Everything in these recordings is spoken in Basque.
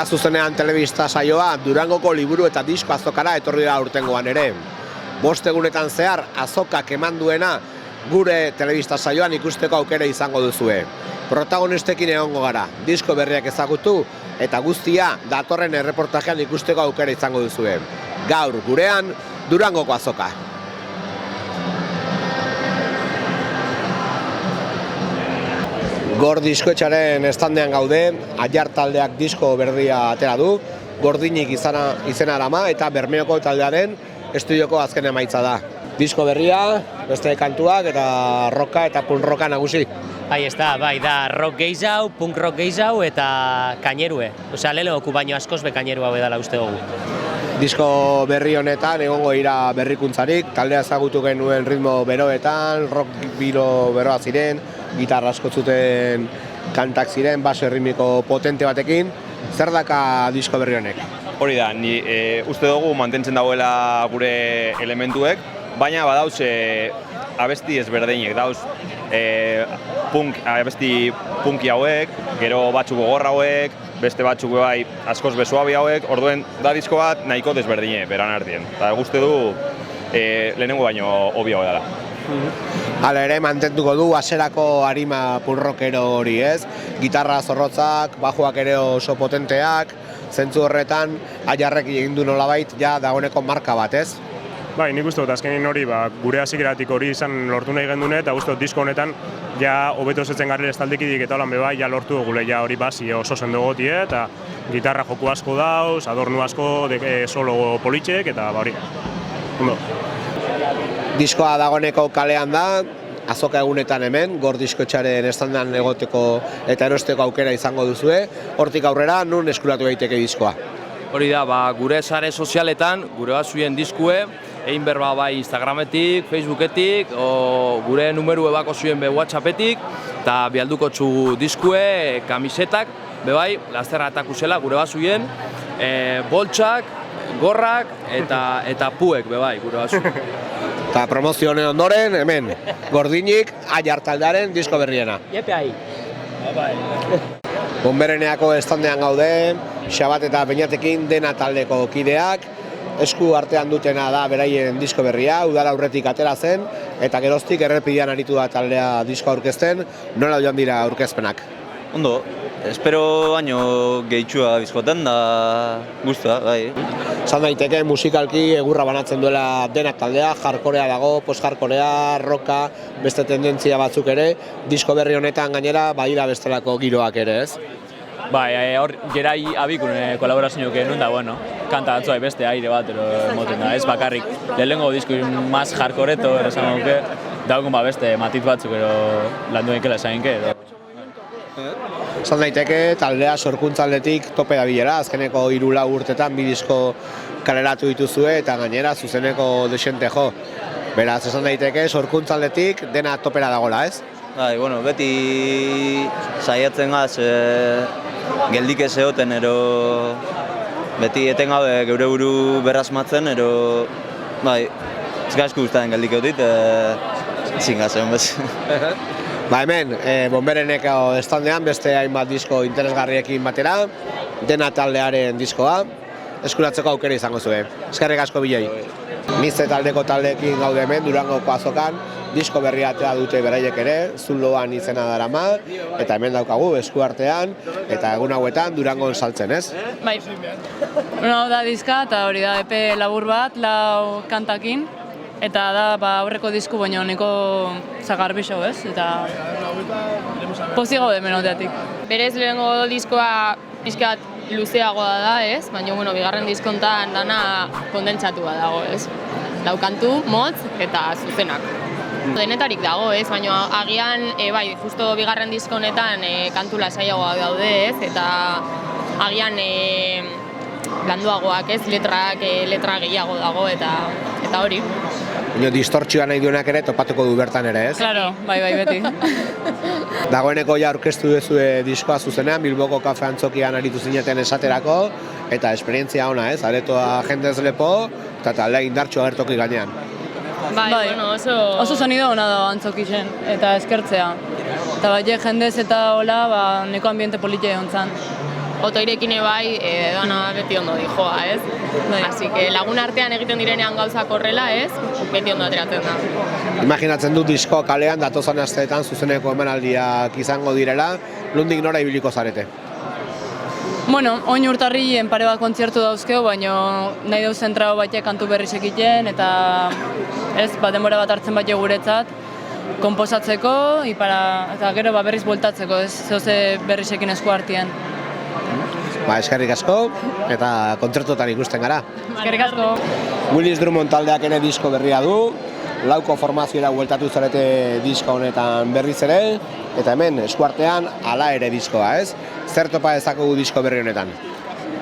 Zuzenean telebista saioa Durangoko liburu eta disko azokara etorri da urtengoan ere. 5 egunetan zehar azokak eman duena gure telebista saioan ikusteko aukera izango duzue. Protagonistekin egongo gara, disko berriak ezagutu eta guztia datorren erreportajean ikusteko aukera izango duzue. Gaur gurean Durangoko azoka. Gor diskoetxaren estandean gaude, Aiar taldeak disko berria atera du, Gordinik izena arama eta Bermeoko taldearen estudioko azken emaitza da. Disko berria, beste kantuak eta rocka eta punk rocka nagusi. Ahí está, bai, da rock gehiago, punk rock gehiago eta kainerue. Osea, lehenengoku baino askoz be kaineru hau edala uste dugu. Disko berri honetan egongo dira berrikuntzarik, taldea ezagutu genuen ritmo beroetan, rock beroa ziren, gitarra asko zuten kantak ziren, baso erritmiko potente batekin. Zer daka disko berri honek? Hori da, uste dugu mantentzen dagoela gure elementuek, baina badauz abesti ezberdinek, dauz abesti punki hauek, gero batzuk gogorra hauek, beste batzuk bai askoz besuabi hauek, orduen da disko bat nahiko desberdine beran ardien. Eta guzti du lehenengo baino obio dela. Hala ere mantentuko du hasierako arima punk-rockero hori, ez? Gitarra zorrotzak, bajoak ere oso potenteak, zentzu horretan Aiarrek egin du nolabait ja dagoeneko marka bat, ez? Bai, nik uste dut azkenin hori gure hasieratik hori izan lortu nahi gendune eta uste dut disko honetan ja hobeto zetzen garrera estaldekidik eta holan bebai ja lortu dugule ja hori basi oso sendo gotie eta gitarra joku asko dauz, adornu asko, solo politxek eta hori. Ondo. Diskoa dagoeneko kalean da, azoka egunetan hemen, Gor diskoetxaren estandean egoteko eta erosteko aukera izango duzue. Hortik aurrera, nun eskuratu daiteke diskoa? Hori da, gure sare sozialetan, gure batzuien diskue, egin berba bai Instagrametik, Facebooketik, gure numeru ebako zuen WhatsAppetik, eta bialduko txu diskue, kamisetak, bebai, lasterra atakuzela gure batzuien, boltsak, gorrak eta puek, bebai, gure batzuen. Eta promozio honen ondoren, hemen, Gordinik, Aiar taldearen disko berriena. Jepe ahi. Bonbereneako estandean gaude, Xabat eta Beñatekin dena taldeko kideak, esku artean dutena da beraien disko berria, udara aurretik atera zen, eta geroztik errepidean aritu da taldea disko aurkezten, nola joan dira aurkezpenak? Ondo, espero baino gehitxua bizkoten da guztua, bai. Zan daiteke musikalki egurra banatzen duela denak taldea, hardcorea dago, post-hardcorea, rocka, beste tendentzia batzuk ere, disko berri honetan gainera badira bestelako giroak ere, ez? Bai, hor gerai abikune kolaborazioak enun da, bueno, kanta batzuai beste aire bat, emoten da, ez bakarrik. Lehenengo disko mas hardcoreto, esan duke, daukun beste matit batzuk, landu enkela esainke, Zan daiteke, taldea sorkuntzaldetik tope da bilera, azkeneko 3-4 urtetan bi disko kaleratu dituzue eta gainera zuzeneko desente jo. Beraz, esan daiteke, sorkuntzaldetik dena topera dagoela, ez? Bai, bueno, beti saiatzen gaz, geldik ez egoten, beti etengabe geure buru berrasmatzen, bai, ez gazku guztaren geldik egotit, zin gazen, bez. Ba hemen, Bonbereneko estandean beste hainbat disko interesgarriekin batera, dena taldearen diskoa, eskuratzeko aukera izango zuen. Eskerrik asko bilei. Mize taldeko taldeekin gaude hemen, Durangoko azokan, disko berria atera dute beraiek ere, Zuloan izena darama, eta hemen daukagu eskuartean, eta egun hauetan Durangon saltzen, ez? Bai, hau da diska eta hori da epe labur bat, 4 kantakin, eta da aurreko disku baino niko zagarbiso, ez? Eta pozik gaude menoteatik. Berez lehenengo diskoa pixkat luzeagoa da, ez? Baina, bueno, bigarren diskontan dana kondentsatua dago, ez? Daukantu, motz eta zuzenak. Denetarik dago, ez? Baina agian, bai, justo bigarren diskonetan kantu lasaiagoak daude, ez? Eta agian landuagoak, ez? Letra gehiago dago eta hori. Distortzioa nahi duenak ere topatuko du bertan ere, ez? Claro, bai, beti. Dagoeneko ja aurkeztu duzue diskoa zuzenean, Bilboko kafe antzokian aritu zineten esaterako, eta esperientzia ona, ez? Aretoa jendez lepo, eta taldea indartxo agertoki gainean. Bai, bueno, oso sonido ona da antzokixen, eta eskertzea. Eta bai, jendez eta hola, neko ambiente politia egon zan. otoirekin bai, dana beti ondo dijoa, ez? Así que lagun artean egiten direnean gauzak horrela, ez? Beti ondo ateratzen da. Imaginatzen dut disko kalean datozan asteetan zuzeneko emanaldiak izango direla, nondik nora ibiliko zarete? Bueno, oin urtarrilen pare bat kontzertu dauzkeo, baina nahi dauz zentrao batek kantu berriz egiten, eta ez, denbora bat hartzen bat guretzat, konposatzeko, eta gero berriz bueltatzeko, ez zehose berrizekin esku artean. Eskerrik asko, eta kontzertuetan ikusten gara. Eskerrik asko. Willis Drummond taldeak ere disko berria du, lauko formazioa bueltatu zarete disko honetan berriz ere, eta hemen eskuartean hala ere diskoa, ez? Zer topa ezakugu disko berri honetan?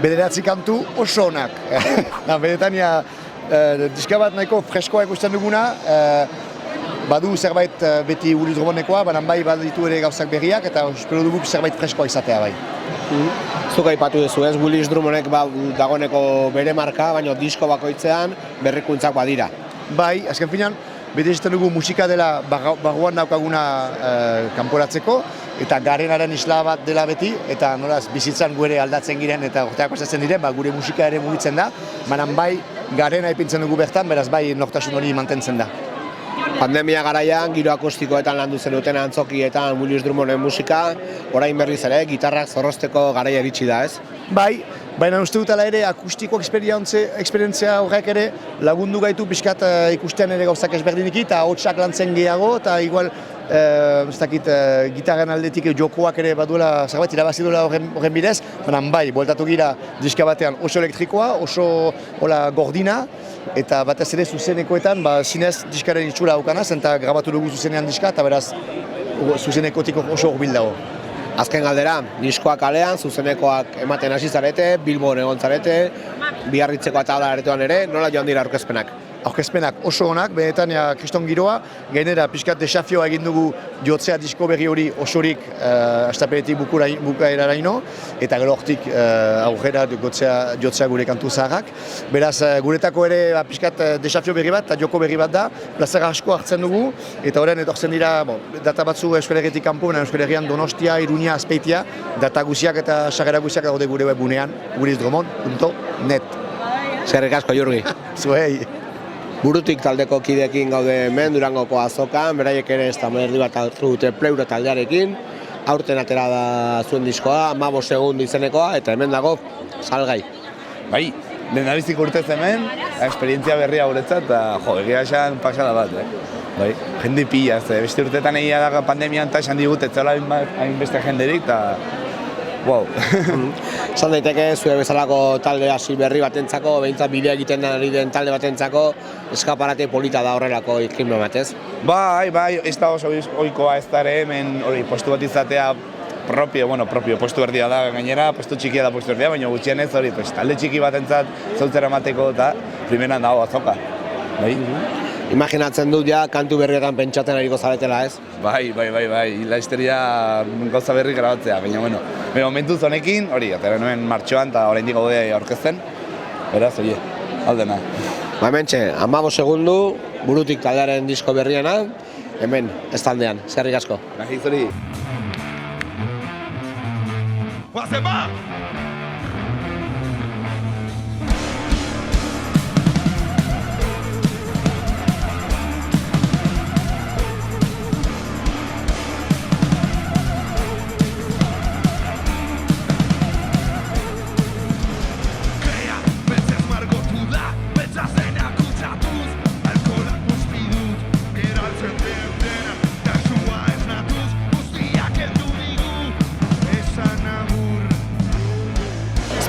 9 kantu oso onak. Benetan, diska bat nahiko freskoa ikusten duguna, badu zerbait beti Willis Drummondekoa, baina bai baditu ere gauzak berriak, eta espero dugu zerbait freskoa izatea bai. Zuk aipatu duzu, ez? Willis Drummondek dagoeneko bere marka, baina disko bakoitzean berrikuntzak badira. Bai, azken finean, beti esaten dugu musika dela barruan daukaguna kanporatzeko, eta garenaren isla bat dela beti, eta nolaz bizitzan gure aldatzen giren eta urteak pasatzen diren, gure musika ere mugitzen da, baina bai garena ipintzen dugu bertan, beraz bai nortasun hori mantentzen da. Pandemia garaian, giro akustikoetan landu zenuten antzokietan Willis Drummonden musika, orain berriz ere, gitarrak zorrozteko garaia iritsi da, ez? Bai, baina uste dut ala ere akustiko esperientzia horrek ere lagundu gaitu pixkat ikustean ere gauzak ezberdinik eta hotsak lantzen gehiago eta igual gitarren aldetik jokoak ere baduela zerbait irabazi duela horren bidez, baina bai, bueltatu gira diska batean oso elektrikoa, oso gordina, eta batez ere zuzenekoetan zinez diskaren itxura daukanaz, eta grabatu dugu zuzenean diska, eta beraz zuzenekotik oso hurbil dago. Azken galdera, diskoak kalean, zuzenekoak ematen hasi zarete, Bilbon egon zarete, Biarritzeko eta Aretoan ere, nola joan dira aurkezpenak? Aurkezpenak oso onak, benetan kriston giroa, gainera pixkat desafioa egin dugu jotzea disko berri hori osorik astapenetik bukaeraraino, eta gero hortik aurrera jotzea gure kantu zaharrak. Beraz, guretako ere pixkat desafio berri bat, eta joko berri bat da, plazera asko hartzen dugu, eta horren etortzen dira data batzu Euskal Herritik kanpo, Euskal Herrian Donostia, Iruña, Azpeitia, data guziak eta sarrera guziak daude gure webgunean, willisdrummond.net. Eskerrik asko, Jurgi. Zuei. Burutik taldeko kideekin gaude hemen Durangoko azokan, beraiek ere ez da moderdi bat hartu dute Pleura taldearekin, aurten atera da zuen diskoa, 15 segundo izenekoa, eta hemen dago salgai. Bai, lehendabizik urtez hemen, esperientzia berria guretzat, eta egia esan pasada bat, Bai, jende pila, beste urtetan egia da pandemian eta esan digut, ez zela hainbeste jenderik, eta wow. Esan daiteke, zure bezalako talde hasi berri batentzako, behintzat bidea egiten ari den talde batentzako, eskaparate polita da horrelako iklimno batez. Bai, ez da oso ohikoa ez da ere hemen hori postu bat izatea propio, postu erdia da gainera, postu txikia da postu erdia, baina gutxienez hori, talde txiki batentzat zautzera emateko eta primeran dago azoka. Bai. Imaginatzen dut ja kantu berrietan pentsatzen ariko zaretela, ez? Bai, laizteria gauza berri grabatzea, baina momentuz honekin, hori, atera nuen martxoan eta oraindik gaude aurkezten, beraz, oie, aldena. Hementxe, 15 segundu, Burutik taldearen disko berriena, hemen, estaldean, eskerrik asko. Nahi zuri.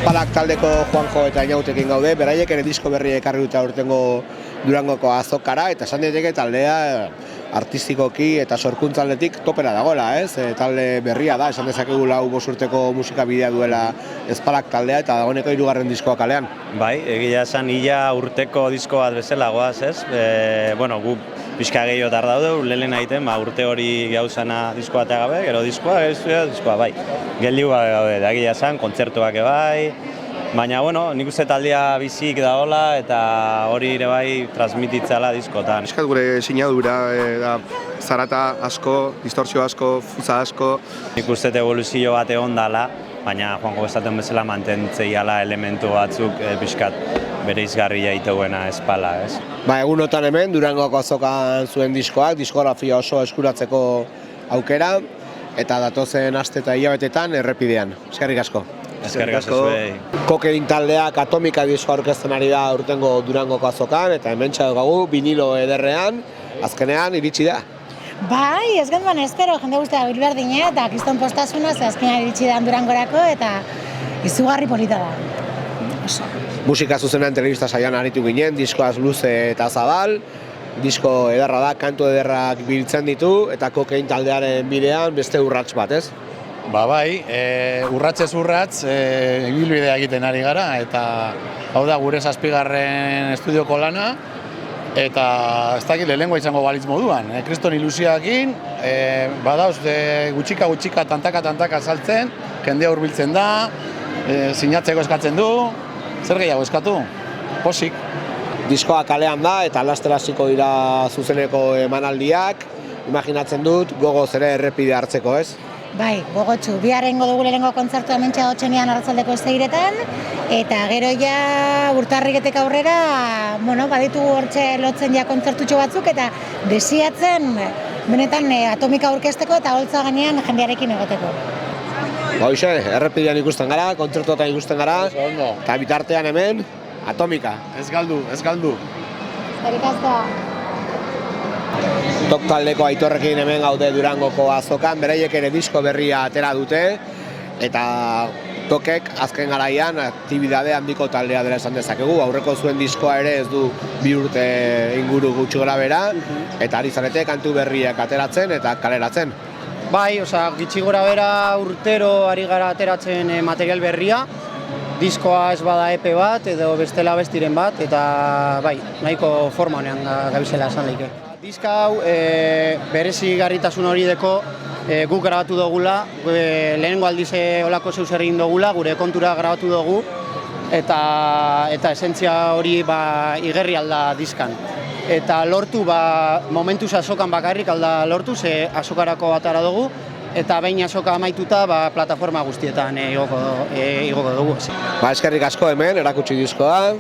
Espalak taldeko Juanjo eta Inautekin gaude, beraiek ere disko berria ekarri dute aurtengo Durangoko azokara, eta esan daiteke taldea artistikoki eta sorkuntzaldetik topera dagoela, ez? Talde berria da, esan dezakegu 5 urteko musika bidea duela Espalak taldea eta dagoeneko 3. diskoa kalean. Bai, egia esan ia urteko disko bat bezala goaz, ez? Gu pixka gehiago daude, lehen egiten, urte hori gauzana diskoa eta gabe, gero diskoa, bai. Geldiu gabe gaude, egia esan, kontzertuak bai, Baina, bueno, nik uste taldea bizik daola eta hori ere bai transmititzala diskotan. Eskat gure sinadura da zarata asko, distortzio asko, fuza asko. Nik uste evoluzio bat egon dala, baina Juanjo esaten bezala mantentzeiala elementu batzuk pixkat bere izgarria iteuena espala, ez? Egunotan hemen, Durangoko azokan zuen diskoak, diskografia oso eskuratzeko aukera, eta datozen aste eta hilabetetan errepidean. Eskerrik asko. Eskerrik asko zuei. Kokain taldeak Atomika diskoa aurkezten ari da urtengo Durangoko azokan, eta hemen txadokagu vinilo ederrean, azkenean iritsi da. Bai, ez genduan espero, jende guztia bilberdine eta kriston postasuna, azkenean iritsi da Durangorako eta izugarri polita da. Musika zuzenean telebista saian aritu ginen, diskoaz luze eta zabal, disko ederra da, kantu ederrak biltzen ditu, eta Kokain taldearen bidean beste urrats bat, ez? Bai, urratsez urrats, ibilbidea egiten ari gara, eta hau da gure 7. estudioko lana, eta ez dakit lehenengoa izango balitz moduan. Kriston ilusioakin, badauz gutxika, tantaka saltzen, jendea hurbiltzen da, sinatzeko eskatzen du, zer gehiago eskatu? Posik. Diskoa kalean da eta laster hasiko dira zuzeneko emanaldiak, imaginatzen dut gogoz ere errepide hartzeko, ez? Bai, gogotsu, biharrengo dugu lehenengo kontzertua hementxe otxenean arratsaldeko 7:00etan, eta gero ja urtarriketek aurrera, baditu hortxe lotzen ja kontzertutxo batzuk, eta desiatzen benetan Atomika aurkezteko eta holtza gainean jendearekin egoteko. Hoxe, errepidean ikusten gara, kontzertuetan ikusten gara, eta bitartean hemen, Atomika. Ez galdu. Eskerrik asko. Tok taldeko Aitorrekin hemen gaude Durangoko azokan, beraiek ere disko berria atera dute, eta Tokek azken garaian aktibidade handiko taldea dela esan dezakegu, aurreko zuen diskoa ere ez du 2 urte inguru gutxi gorabehera, eta ari zarete kantu berriak ateratzen eta kaleratzen. Bai, gitxi gorabehera urtero ari gara ateratzen material berria, diskoa ez bada EP bat edo bestela bestiren bat, eta bai, nahiko forma honean gabizela esan daike. Diska hau berezi garritasun hori deko guk grabatu dugula, lehenengo aldiz olako zeus egin dugula, gure kontura grabatu dugu, eta esentzia hori igerri alda diskan. Eta lortu, momentuz azokan bakarrik alda lortu, ze azokarako atara dugu, eta behin azoka amaituta plataforma guztietan igoko dugu. Eskerrik asko hemen, erakutsi diskoa,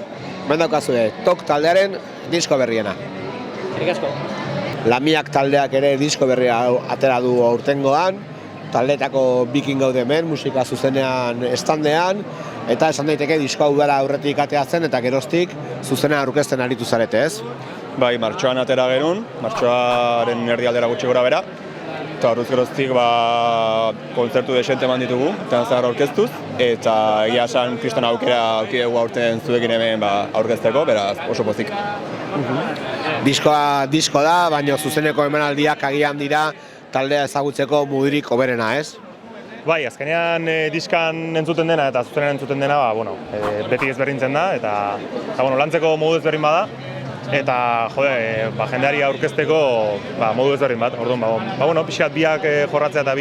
hemen daukazue, Tok taldearen disko berriena. Eskerrik asko. Lamiak taldeak ere disko berria atera du aurtengoan, taldeetako bikin gaude hemen, musika zuzenean estandean, eta esan daiteke diskoa udara aurretik ateatzen eta geroztik zuzenean aurkezten aritu zarete, ez? Bai, martxoan atera genuen, martxoaren erdialdera gutxi gora bera, eta horrez geroztik kontzertu desente eman ditugu, eta zahar aurkeztuz, eta egia esan kriston aukera aukidegu aurten zuekin hemen aurkezteko, beraz oso pozik. Disko da, baina zuzeneko emanaldiak agian dira taldea ezagutzeko mugirik hoberena, ez? Bai, azkenean diskan entzuten dena eta zuzenean entzuten dena, beti ezberdintzen da, eta lantzeko modu ezberdin bada, eta jendeari aurkezteko modu ezberdin bat, orduan, pixkat biak jorratzea eta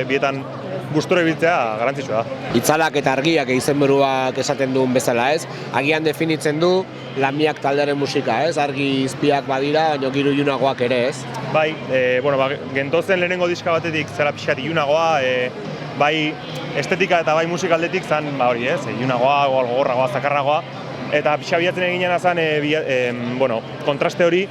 bietan gustura ibiltzea garrantzitsua da. Itzalak eta argiak izenburuak esaten duen bezala, ez? Agian definitzen du Lamiak taldearen musika, ez? Argi izpiak badira, baina giro ilunagoak ere, ez? Bai, gentozen lehenengo diska batetik zera pixkat ilunagoa, bai estetika eta bai musikaldetik zan hori, ez? Ilunagoa, gogorragoa, zakarragoa, eta pixka bilatzen eginen zan kontraste hori,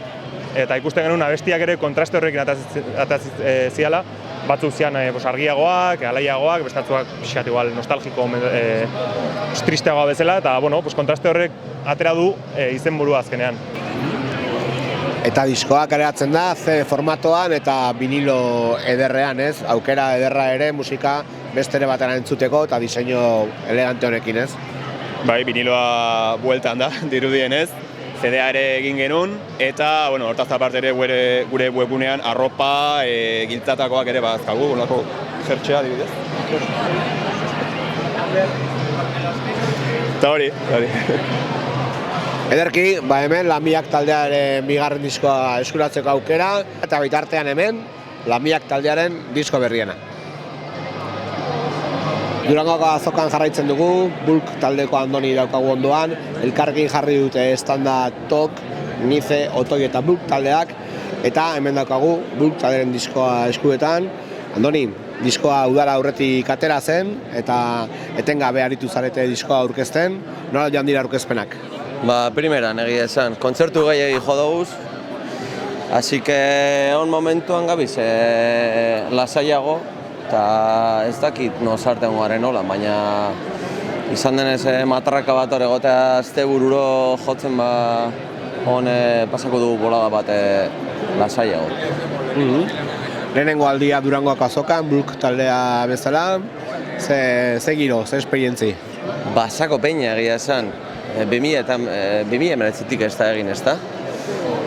eta ikusten genuen abestiak ere kontraste horrekin atatzen ziala, batzuk zian argiagoak, alaiagoak, bestatzuak pixkat igual nostalgiko, tristeagoa bezala, eta kontraste horrek atera du izenburua azkenean. Eta diskoa kaleratzen da CD formatoan eta vinilo ederrean, ez? Aukera ederra ere musika bestere batera entzuteko eta diseinu elegante honekin, ez? Bai, viniloa bueltan da, dirudienez. CD-a ere egin genuen, eta hortaz aparte ere gure webgunean arropa, giltzatakoak ere bazkagu, olako jertxea adibidez. Eta hori. Ederki, hemen Lamiak taldearen bigarren diskoa eskuratzeko aukera, eta bitartean hemen Lamiak taldearen disko berriena. Durangoko azokan jarraitzen dugu, Bulk taldeko Andoni daukagu ondoan, elkarrekin jarri dute Standa, Tok, Nice, Otoi eta Bulk taldeak, eta hemen daukagu Bulk talderen diskoa eskuetan. Andoni, diskoa udara aurretik atera zen, eta etengabe aritu zarete diskoa aurkezten, nola joan dira aurkezpenak? Primeran egia esan, kontzertu gehiagi jo doguz, así que on momentuan gabiz lasaiago, eta ez dakit nozarten garen hola, baina izan denez matarraka bat hor egotea azte bururo jotzen pasako dugu bolada bat lasaiago. Lehenengo aldia Durangoako azokan, Bulk taldea bezala, ze giro, ze esperientzi? Basako peina egia esan, 2019tik ez da egin ez da.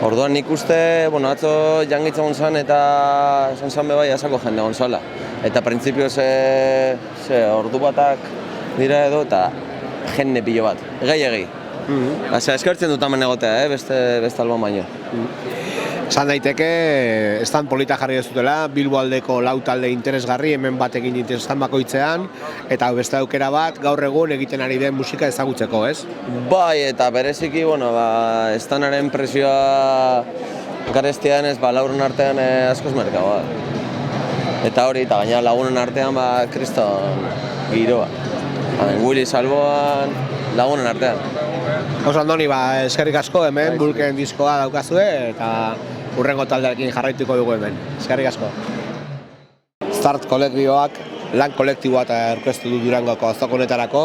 Orduan nik uste, atzo jangitza gonzan eta esan zan bebai asako jende gonzala. Eta printzipio ordu batak dira edo eta jende pilo bat, egi. Eskertzen dut hemen egotea, beste alban baino. Esan daiteke, estan polita jarri dezutela, Bilbo aldeko lau talde interesgarri, hemen batekin interesan bakoitzean, eta beste aukera bat, gaur egun egiten ari den musika ezagutzeko, ez? Bai, eta bereziki, estanaren presioa garestian ez, lagunen artean askoz merkaba. Eta hori, eta gaina lagunen artean, kriston giroa. Willy Salboan, lagunen artean. Oso Andoni, eskerrik asko hemen, Bulken diskoa daukazue, eta hurrengo taldearekin jarraituko dugu hemen. Eskerrik asko. Start kolektibioak lan kolektiboa eta aurkeztu du Durangoko azokonetarako,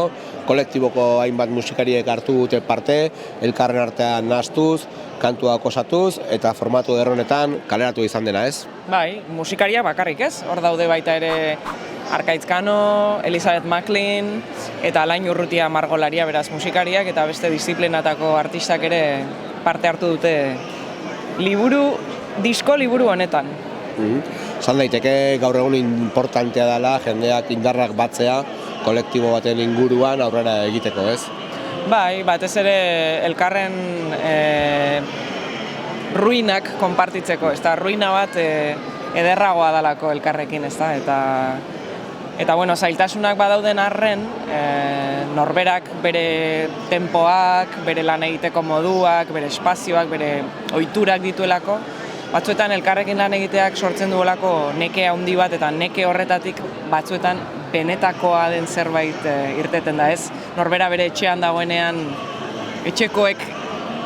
kolektiboko hainbat musikariek hartu dute parte, elkarren artean nahastuz, kantuak osatuz, eta formatu erronetan kaleratu izan dena, ez? Bai, musikaria bakarrik ez, hor daude baita ere Arkaitz Kano, Elizabeth Maclean eta Alain Urrutia margolaria beraz musikariak eta beste disiplinatako artistak ere parte hartu dute disko liburu honetan. Esan daiteke gaur egun importantea dela jendeak indarrak batzea kolektibo baten inguruan aurrera egiteko, ez? Bai, batez ere elkarren ruinak konpartitzeko, ez da, ruina bat ederragoa dalako elkarrekin, ez da, eta zailtasunak badauden arren, norberak bere tempoak, bere lan egiteko moduak, bere espazioak, bere ohiturak dituelako, batzuetan elkarrekin lan egiteak sortzen duelako neke handi bat eta neke horretatik batzuetan benetakoa den zerbait irteten da ez. Norbera bere etxean dagoenean etxekoek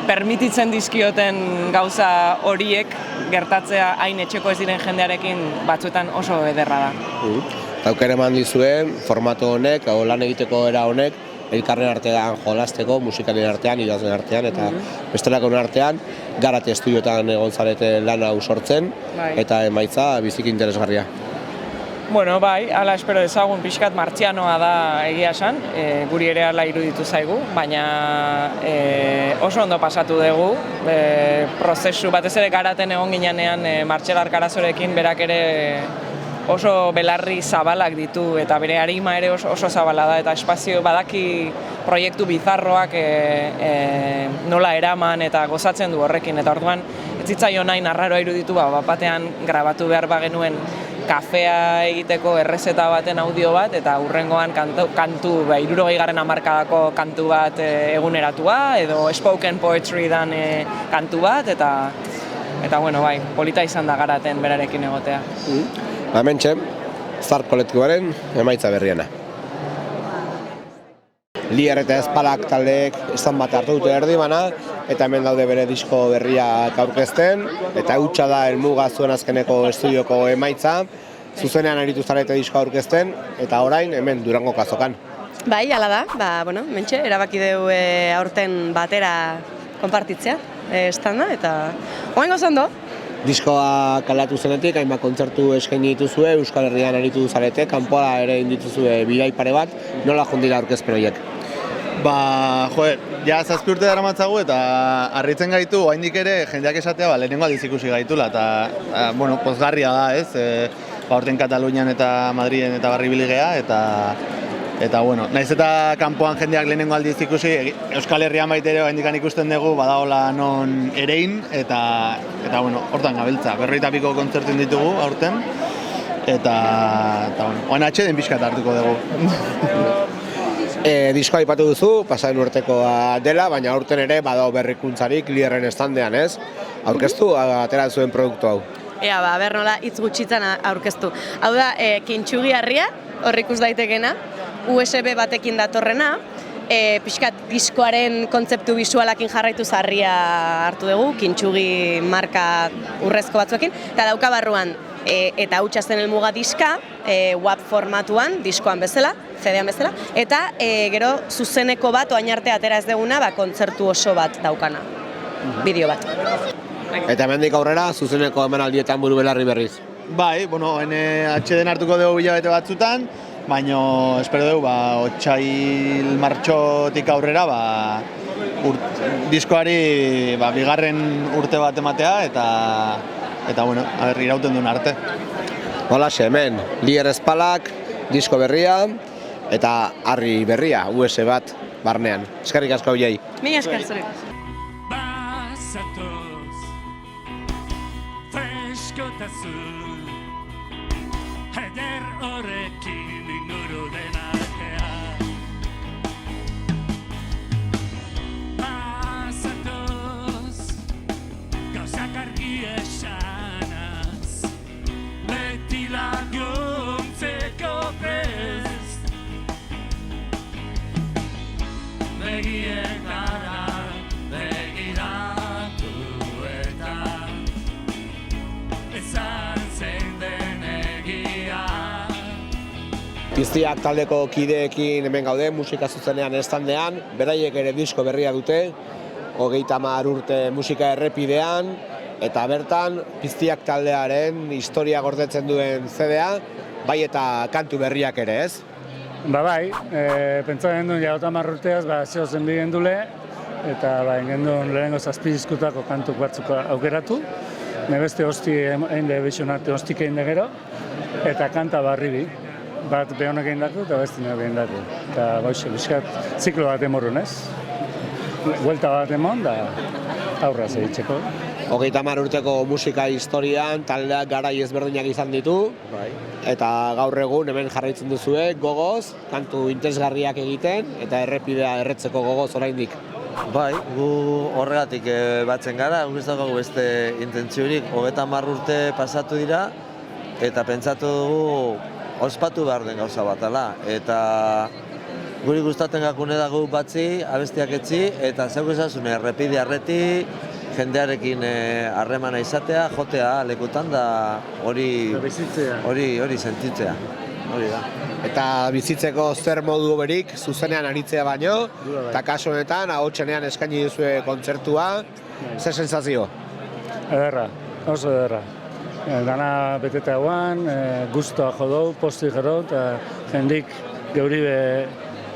permititzen dizkioten gauza horiek gertatzea hain etxeko ez diren jendearekin batzuetan oso ederra da. Aukera eman dizuen, formatu honek, lan egiteko era honek, elkarren artean jolasteko, musikalien artean, idazlen artean, eta bestelakoen artean, Garate estudioetan egon zarete lan hau sortzen, eta emaitza biziki interesgarria. Bueno, bai, ala espero dezagun pixkat martzianoa da egia esan, guri ere ala iruditu zaigu, baina oso ondo pasatu dugu, prozesu batez ere Garaten egon ginean Martxel Arkarazorekin berak ere oso belarri zabalak ditu eta bere arima ere oso zabala da eta espazio badaki proiektu bizarroak nola eraman eta gozatzen du horrekin eta orduan ez zitzaio nahi arraroa iruditu batean grabatu behar bagenuen kafea egiteko errezeta baten audio bat eta hurrengoan kantu 60. hamarkadako kantu bat eguneratua edo spoken poetry dan kantu bat eta bai, polita izan da Garaten berarekin egotea. Hementxe, Start kolektiboaren emaitza berriena. Lier eta Espalak taldeek estan bat hartu dute erdibana, eta hemen daude bere disko berriak aurkezten, eta hutsa da helmuga zuen azkeneko estudioko emaitza, zuzenean aritu zarete diskoa aurkezten, eta orain hemen Durangoko azokan. Bai, hala da, hementxe, erabaki dugu aurten batera konpartitzea, estanda, eta oain gozondo. Diskoa kalatu zenetik, hainbat kontzertu eskaini dituzue, Euskal Herrian aritu zarete, kanpoa ere indituzue bidai pare bat, nola jondira aurkezpen horiek? Ja 7 urte daramatzagu eta harritzen gaitu, oraindik ere jendeak esatea lehenengo aldiz ikusi gaitula eta pozgarria da, ez? Aurten Katalunian eta Madriden eta barribili gea eta naiz eta kanpoan jendeak lehenengo aldiz ikusi, Euskal Herrian baita ere oraindik ikusten dugu badagola non erein eta hortan gabiltza. 52 kontzertu ditugu aurten eta bueno, oan atxeden pixkat hartuko dugu. Diskoa aipatu duzu, pasaren urtekoa dela, baina aurten ere badao berrikuntzarik Liderren estandean, ez? Aurkeztu, atera zuen produktu hau. Ea, ber nola hitz gutxitan aurkeztu. Hau da, kintsugi harria, hor ikus daitekena, USB batekin datorrena, pixkat diskoaren kontzeptu bisualakin jarraitu harria hartu dugu, kintsugi marka urrezko batzuekin, eta dauka barruan, eta hau txasten helmuga diska, WAV formatuan, diskoan bezala, CD-an bezala, eta gero zuzeneko bat, oain arte atera ez deguna, kontzertu oso bat daukana, bideo bat. Eta hemendik aurrera, zuzeneko emanaldietan buru belarri berriz. Bai, bueno, atxeden hartuko dugu bilabete batzutan, baina espero dugu, otsail martxotik aurrera, diskoari bigarren urte bat ematea, eta bueno, irauten duen arte. Holaxe, hemen, Lider Espalak, disko berria, eta harri berria, US bat barnean. Eskerrik asko biei. Mila esker zure. Eder horrekin inguru denakea Pasatoz gauzak argi esanaz beti laguntzeko prest begietara begiratu eta ezan zein den egia. Piztiak taldeko kideekin hemen gaude, musika zuzenean estandean, beraiek ere disko berria dute, 30 urte musika errepidean, eta bertan Piztiak taldearen historia gordetzen duen CD-a, bai eta kantu berriak ere, ez? Bai, pentsatzen duen ja 30 urteaz, zeo zen bigen dule, eta egin duen lehenengo 7 diskutako kantuk batzuk aukeratu, nebeste hosti egin de besionarte hostik egin de gero, eta kanta barri bi. Bat behonek egin dako eta beste nire egin dako. Eta bauxe, bizkat, ziklo bat emorun, ez? Huelta bat emon, da aurra zehitzeko. 30 urteko musika historian, taldeak garai ezberdinak izan ditu, eta gaur egun hemen jarraitzen duzue, gogoz, kantu interesgarriak egiten, eta errepidea erretzeko gogoz oraindik. Bai, gu horregatik batzen gara, gu ez dago beste intentziorik, 30 urte pasatu dira, eta pentsatu dugu ospatu behar den gauza bat, eta guri gustatzen gakune dago batzi, abestiak etzi, eta zeuk esazune, errepide arreti, jendearekin harremana izatea, jotea lekutan, da hori sentitzea, hori da. Eta bizitzeko zer modu berik, zuzenean aritzea baino, eta kasu honetan, ahotsenean eskaini duzue kontzertua, zer sensazio? Ederra, oso ederra. Dana beteta guan, guztua jodou, posti gero, eta jendik geuri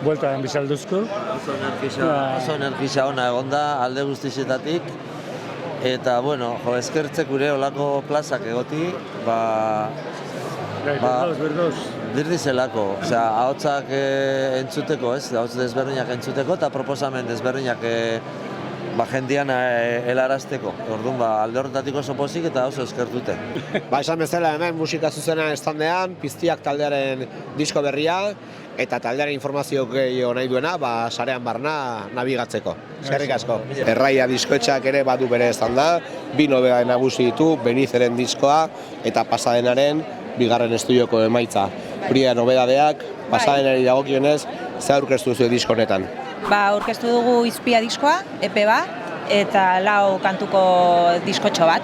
bueltan bizalduzku. Oso energisa ona egon da, alde guztizetatik, eta, bueno, eskertzek gure olako plazak egoti, birdizelako, ahotsak entzuteko, ahots desberdinak entzuteko, eta proposamen desberdinak jendian helarazteko. Orduan, alde horretatik oso pozik eta oso eskertute. Esan bezala hemen musika zuzenean estandean, Piztiak taldearen disko berria, eta taldearen informazio gehiago nahi duena, sarean barna nabigatzeko. Eskerrik asko. Erraia diskoetxeak ere badu bere estanda, 2 nobeda nagusi ditu, Benizeren diskoa, eta pasadenaren bigarren estudioko emaitza. Hori nobedadeak, pasadenari dagokionez, ze aurkeztu zuen disko honetan? Aurkeztu dugu Izpia diskoa, EP bat, eta 4 kantuko diskotxo bat.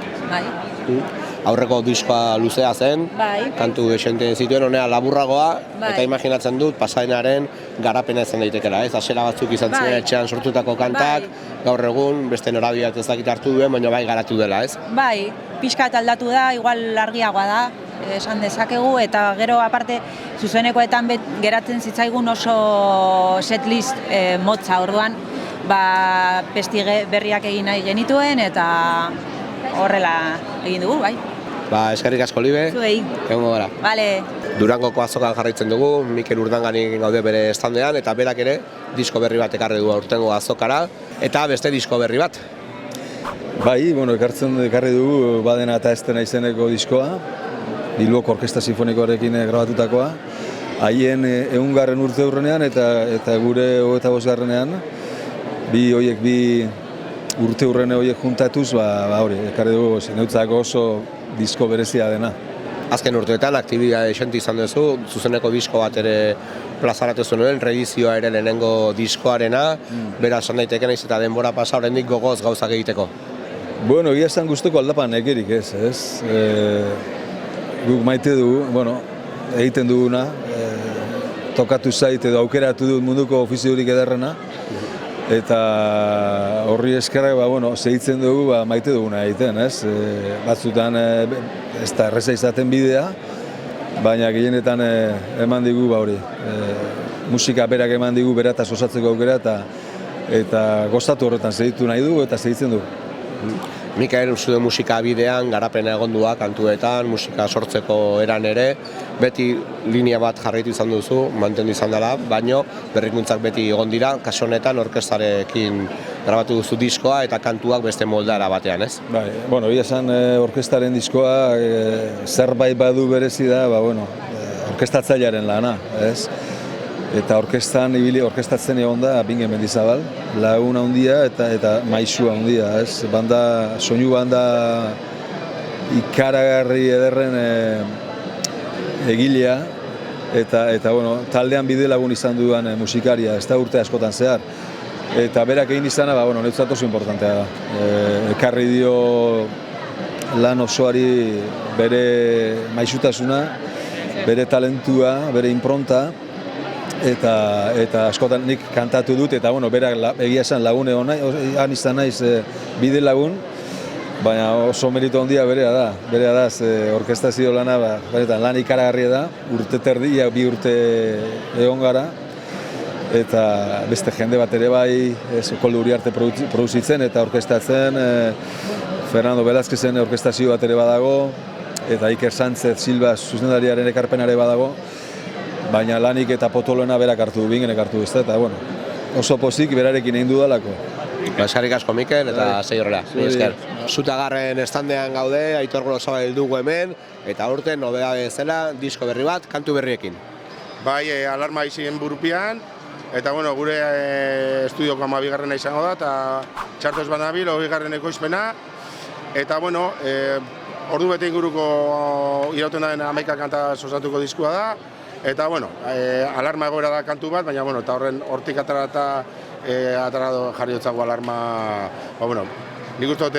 Aurreko diskoa luzea zen, kantu desente zituen honea laburragoa, eta imaginatzen dut pasadenaren garapena izan daitekela, ez? Hasiera batzuk izan ziren etxean sortutako kantak, gaur egun beste norabidea ez dakit hartu duen, baina bai garatu dela, ez? Bai, pixkat aldatu da, igual argiagoa da, esan dezakegu, eta gero aparte zuzenekoetan geratzen zitzaigun oso setlist motza, orduan pesti berriak egin nahi genituen, eta horrela egin dugu, bai. Eskerrik asko Libe, egongo gara. Durangoko azokan jarraitzen dugu, Mikel Urdanganin gaude bere estandean, eta berak ere disko berri bat ekarri du aurtengo azokara, eta beste disko berri bat. Bai, ekarri dugu Badena eta Estena izeneko diskoa, Bilboko Orkestra Sinfonikoarekin grabatutakoa, haien 100. urte hurrenean eta gure 25. Bi urte hurrene horiek juntatuz, hori, ekarri dugu neutzako oso disko berezia dena. Azken urteetan, aktibitate esenti izan duzu, zuzeneko disko bat ere plazaratu zuen, reedizioa ere lehenengo diskoarena, beraz esan daiteke naiz eta denbora pasa oraindik gogoz gauzak egiteko. Bueno, egia esan guztoko aldapan egirik ez? Guk maite dugu, egiten duguna, tokatu zait edo aukeratu dut munduko ofiziorik ederrena, eta horri eskerrak segitzen dugu maite duguna egiten, ez? Batzutan ez da erreza izaten bidea, baina gehienetan eman digu musika berak eman digu berataz osatzeko aukera eta gozatu horretan segitu nahi dugu eta segitzen dugu. Mikael, zure musika bidean, garapena egondua kantuetan, musika sortzeko eran ere, beti linea bat jarraitu izan duzu, mantendu izan dela, baino berrikuntzak beti egon dira, kasu honetan orkestarekin grabatu duzu diskoa eta kantuak beste moldara batean, ez? Bai, egia esan orkestaren diskoa zerbait badu berezi da, orkestatzailearen lana, ez? Eta orkestatzen egon da Bingen Mendizabal, lagun handia eta maisu handia, ez? Soinu banda ikaragarri ederren egilea eta taldean bide lagun izan dudan musikaria, ez da urte askotan zehar. Eta berak egin izana, neutzat oso importantea da. Ekarri dio lan osoari bere maisutasuna, bere talentua, bere impronta, eta askotan nik kantatu dut, eta berak egia esan lagune han izan naiz bide lagun, baina oso merito handia berea da, orkestazio lana, lan ikaragarria da, urte terdia, 2 urte egon gara, eta beste jende bat ere bai, Koldo Uriarte produzitzen eta orkestatzen, Fernando Velázquezen orkestazio bat ere badago, eta Iker Sánchez Silva zuzendariaren ekarpenare badago, baina lanik eta potoloena berak hartu du, Bingenek hartu du, eta oso pozik berarekin egin dudalako. Eskerrik asko Mikel eta sei horrela. Zutagarren estandean gaude, Aitor Golosabal dugu hemen, eta aurten nobedade bezala disko berri bat, kantu berriekin. Bai, alarma izien burupian, eta gure estudioko 12. izango da, eta txartoz banabil, 20. ekoizpena, eta ordu bete inguruko irauten daren 11 kanta osatuko diskua da, eta alarma egoera da kantu bat, baina eta hortik atara jarri dutzago alarma, nik uste dut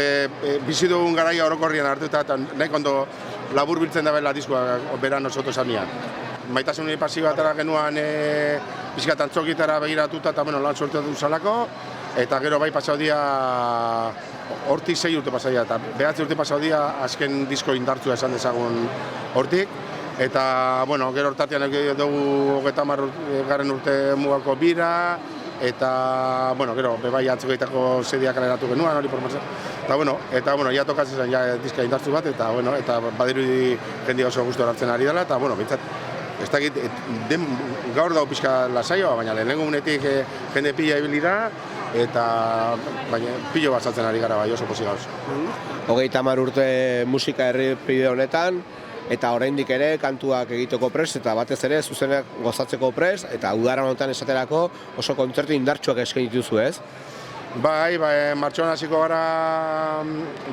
bizi dugun garaia orokorrian hartuta, eta nahi kondo labur biltzen da bela diskoa beran osoto zanian. Maitasun pasioa atara genuan pixkat antzokitara begiratuta eta lan sortu dut zalako, eta gero bai pasau dia hortik 6 urte pasau dia, eta 9 urte pasau dia azken disko indartzua esan dezagun hortik, eta gero hortatian dugu 30. urte mugako bira, eta gero bebai atzogeitako sediak kaleratu genuen hori formatzen, eta ja tokatzen zen ja diska indartzu bat, eta badirudi jende oso guztu hartzen ari dela, eta bintzat ez dakit, gaur dago pixka lasaioa, baina lehenengo unetik jende pila ibili da, eta pilo bat saltzen ari gara bai oso pozik gauz. 30 urte musika errepide honetan, eta oraindik ere kantuak egiteko prest, eta batez ere zuzenak gozatzeko prest, eta udara honetan esaterako oso kontzertu indartsuak eskaini dituzu, ez? Bai, martxoan hasiko gara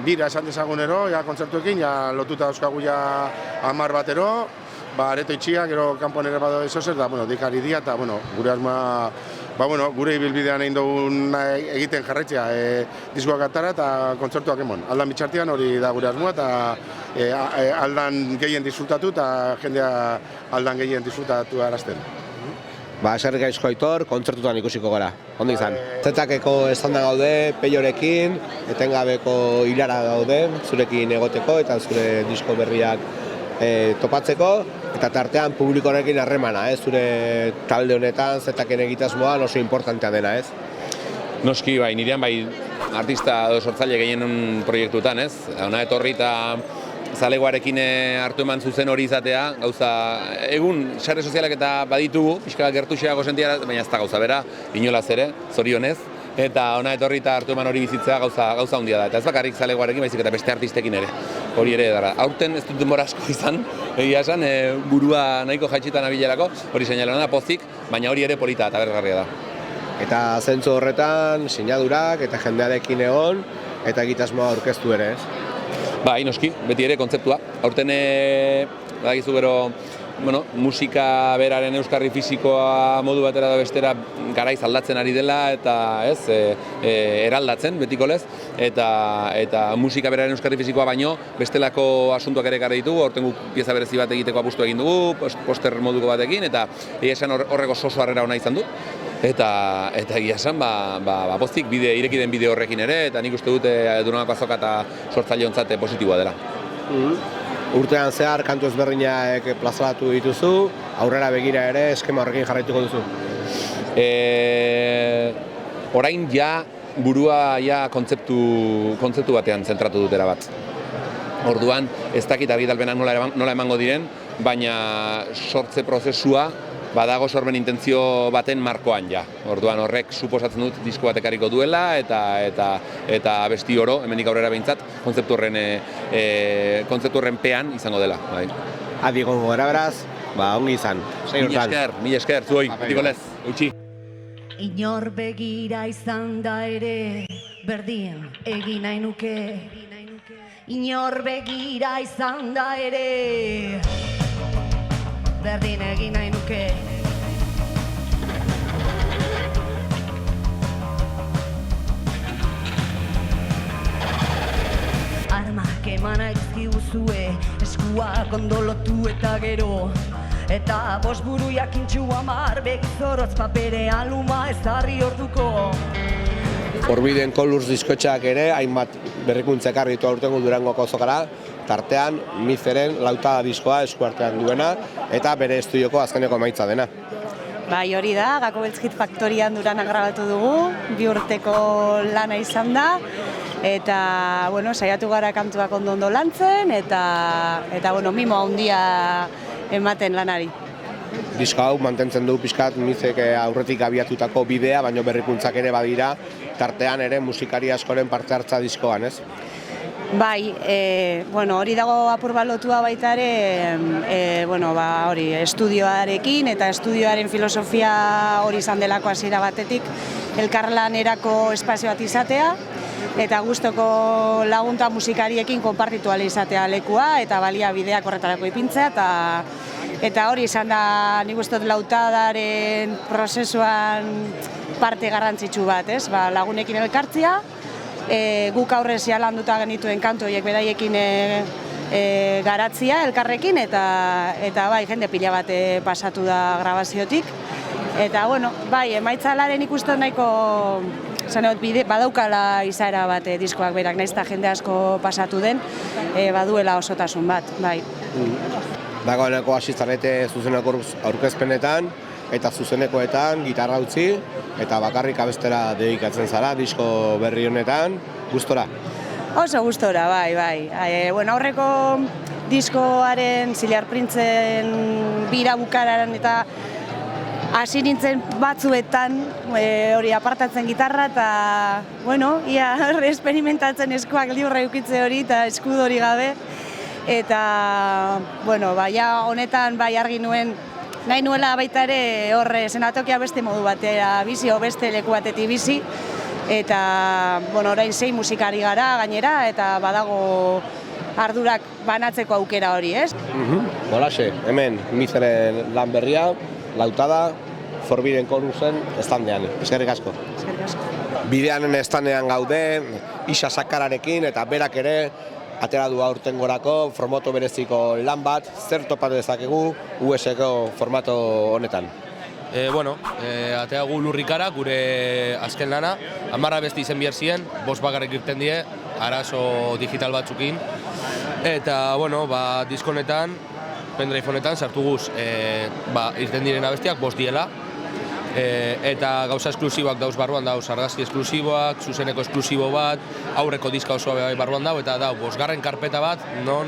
bira esan dezagunero, kontzertuekin, lotuta dauzkagu 10 batero, areto itxia, gero kanpoan ere bado ezozer, eta dikari dia, eta gure asma, gure ibilbidean egin dugun egiten jarraitzea diskoak atara eta kontzertuak emon. Aldan bitxartean hori da gure asmoa, eta aldan gehien disfrutatu eta jendea aldan gehien disfrutatu arazten. Eskerrik asko Aitor, kontzertutan ikusiko gara. Ondo izan. Zetakeko estanda gaude, Peiorekin, etengabeko hilara gaude, zurekin egoteko eta zure disko berriak topatzeko, eta tartean publikoarekin harremana, zure talde honetan, zetaken egitasmoan oso importantea dena, ez? Noski, nirean artista edo sortzaile gehienen proiektutan, ez? Hona etorri eta zalegoarekin hartu eman zuzen hori izatea, gauza, egun sare sozialak eta baditugu, pixka gertuxeago sentia, baina ez da gauza bera, inolaz ere, zorionez, eta hona etorri eta hartu eman hori bizitzea gauza handia da, eta ez bakarrik zalegoarekin, baizik eta beste artistekin ere. hori ere edara. Aurten ez dut denbora asko izan, egia esan, burua nahiko jaitxitan abilerako, hori seinalena pozik, baina hori ere polita eta aberasgarria da. Eta zentzu horretan, sinadurak eta jendearekin egon, eta egitasmoa aurkeztu ere, ez? Bai, noski, beti ere kontzeptua. Aurten, badakizu gero, musika beraren euskarri fisikoa modu batera da bestera garaiz aldatzen ari dela eta eraldatzen betiko lez eta musika beraren euskarri fisikoa baino bestelako asuntuak ere ekarri ditugu. Aurten guk pieza berezi bat egiteko apustu egin dugu, poster moduko batekin eta egia esan horreko soso harrera ona izan du. Eta egia esan, pozik ireki den bide horrekin ere, eta nik uste dute Durangoko azoka eta sortzaile ontzat positiboa dela. Urtean zehar kantu ezberdinak plazaratu dituzu, aurrera begira ere eskema horrekin jarraituko duzu? Orain burua kontzeptu batean zentratu dutera bat. Orduan, ez dakit argitalpenak nola emango diren, baina sortze prozesua badago sormen intentzio baten markoan ja. Orduan horrek suposatzen dut disko bat ekarriko duela eta abesti oro, hemendik aurrera behintzat, kontzeptu horren pean izango dela. Adi gongo gara beraz, ongi izan. Mila esker, zuoi, betiko lez, utxi. Inor begira izan da ere, berdin egin nahi nuke. Inor begira izan da ere, berdin egin nahi nuke. Armak eman aizkiguzue, eskuak ondo lotu eta gero, eta bost buru jakintxu 10 begizorotz paperean luma ezarri orduko. Forbidden Colors diskotxeak ere, hainbat berrikuntza ekarri ditu aurtengo Durangoko azokara, tartean Miferen lautada diskoa eskuartean duena eta bere estudioko azkeneko emaitza dena. Bai, hori da, Gako Beltz Hit Faktorian Duranak grabatu dugu, 2 urteko lana izan da, eta, saiatu gara kantuak ondo lantzen, eta mimo handia ematen lanari. Diska hau mantentzen du pixkat Mifek aurretik abiatutako bidea, baina berrikuntzak ere badira, tartean ere musikari askoren parte hartza diskoan, ez? Bai, hori dago apur bat lotua baita ere, estudioarekin eta estudioaren filosofia hori izan delako hasiera batetik elkarlanerako espazio bat izatea eta gustoko lagunta musikariekin konpartitu ahal izatea lekua eta baliabideak horretarako ipintzea eta hori izan da nik uste dut lautadaren prozesuan parte garrantzitsu bat, ez? Lagunekin elkartzea, guk aurrez landuta genituen kantu horiek beraiekin garatzia elkarrekin eta bai, jende pila bat pasatu da grabaziotik. Eta emaitzalaren ikusten nahiko badaukala izaera bat diskoak berak, nahiz eta jende asko pasatu den, baduela osotasun bat, bai. Dagoeneko hasi zarete zuzeneko aurkezpenetan eta zuzenekoetan gitarra utzi eta bakarrik abestera dedikatzen zara disko berri honetan, gustora? Oso gustora, bai. Aurreko diskoaren Ziliar Printzen bira bukaran eta hasi nintzen batzuetan hori apartatzen gitarra eta ia experimentatzen eskuak libre ukitze hori eta eskudo hori gabe eta honetan bai argi nuen nahi nuela baita ere horre zenatokia beste modu batera bizi, beste leku batetik bizi eta orain 6 musikari gara gainera eta badago ardurak banatzeko aukera hori, ez? Holaxe, hemen Miferen lan berria, lautada, Forbidden Colorsen estandean. Eskerrik asko. Bideanen estandean gaude, Isa Sakararekin eta berak ere atera du aurtengorako formato bereziko lan bat, zer topatu dezakegu US-eko formato honetan? Atera gu lurrikara, gure azken lana, 10 abesti izen behar ziren, 5 bakarrik irten die, arazo digital batzukin. Eta, disko honetan, pendrive honetan, sartu guz, irten diren abestiak 5 diela. Eta gauza esklusiboak dauz barruan dauz, argazki esklusiboak, zuzeneko esklusibo bat, aurreko diska osoa barruan dauz, eta dauz, 5. karpeta bat, non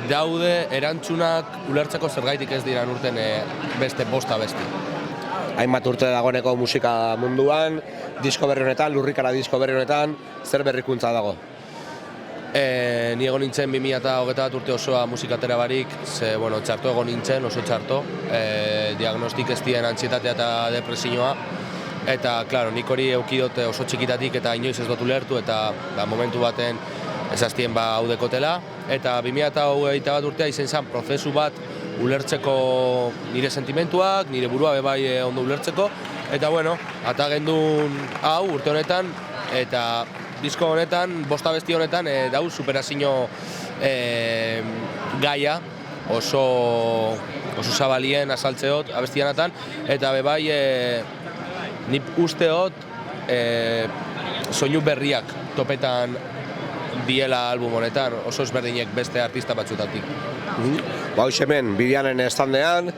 daude erantzunak ulertzeko zergaitik ez diran urten beste 5 abesti. Hainbat urte dagoeneko musika munduan, disko berri honetan, lurrikara disko berri honetan, zer berrikuntza dago? Ni egon nintzen 2021 urte osoa musikatera barik, ze, bueno, txarto egon nintzen, oso txarto, diagnostik ez dien antzietatea eta depresioa, eta, klaro, nik hori eukidot oso txikitatik eta inoiz ez dut ulertu, eta momentu baten ezaztien hau dekotela, eta 2021 urtea izen zen prozesu bat ulertzeko nire sentimentuak, nire burua bebai ondo ulertzeko, eta, bueno, ata gendun hau urte honetan, eta disko honetan, bosta abesti honetan, dau superazio gaia, oso zabalien azaltzeot abestianatan, eta bebai nik usteot soinu berriak topetan diela album honetan, oso ezberdinek beste artista batzutatik. Ba, hoxe hemen, Bibianen estandean,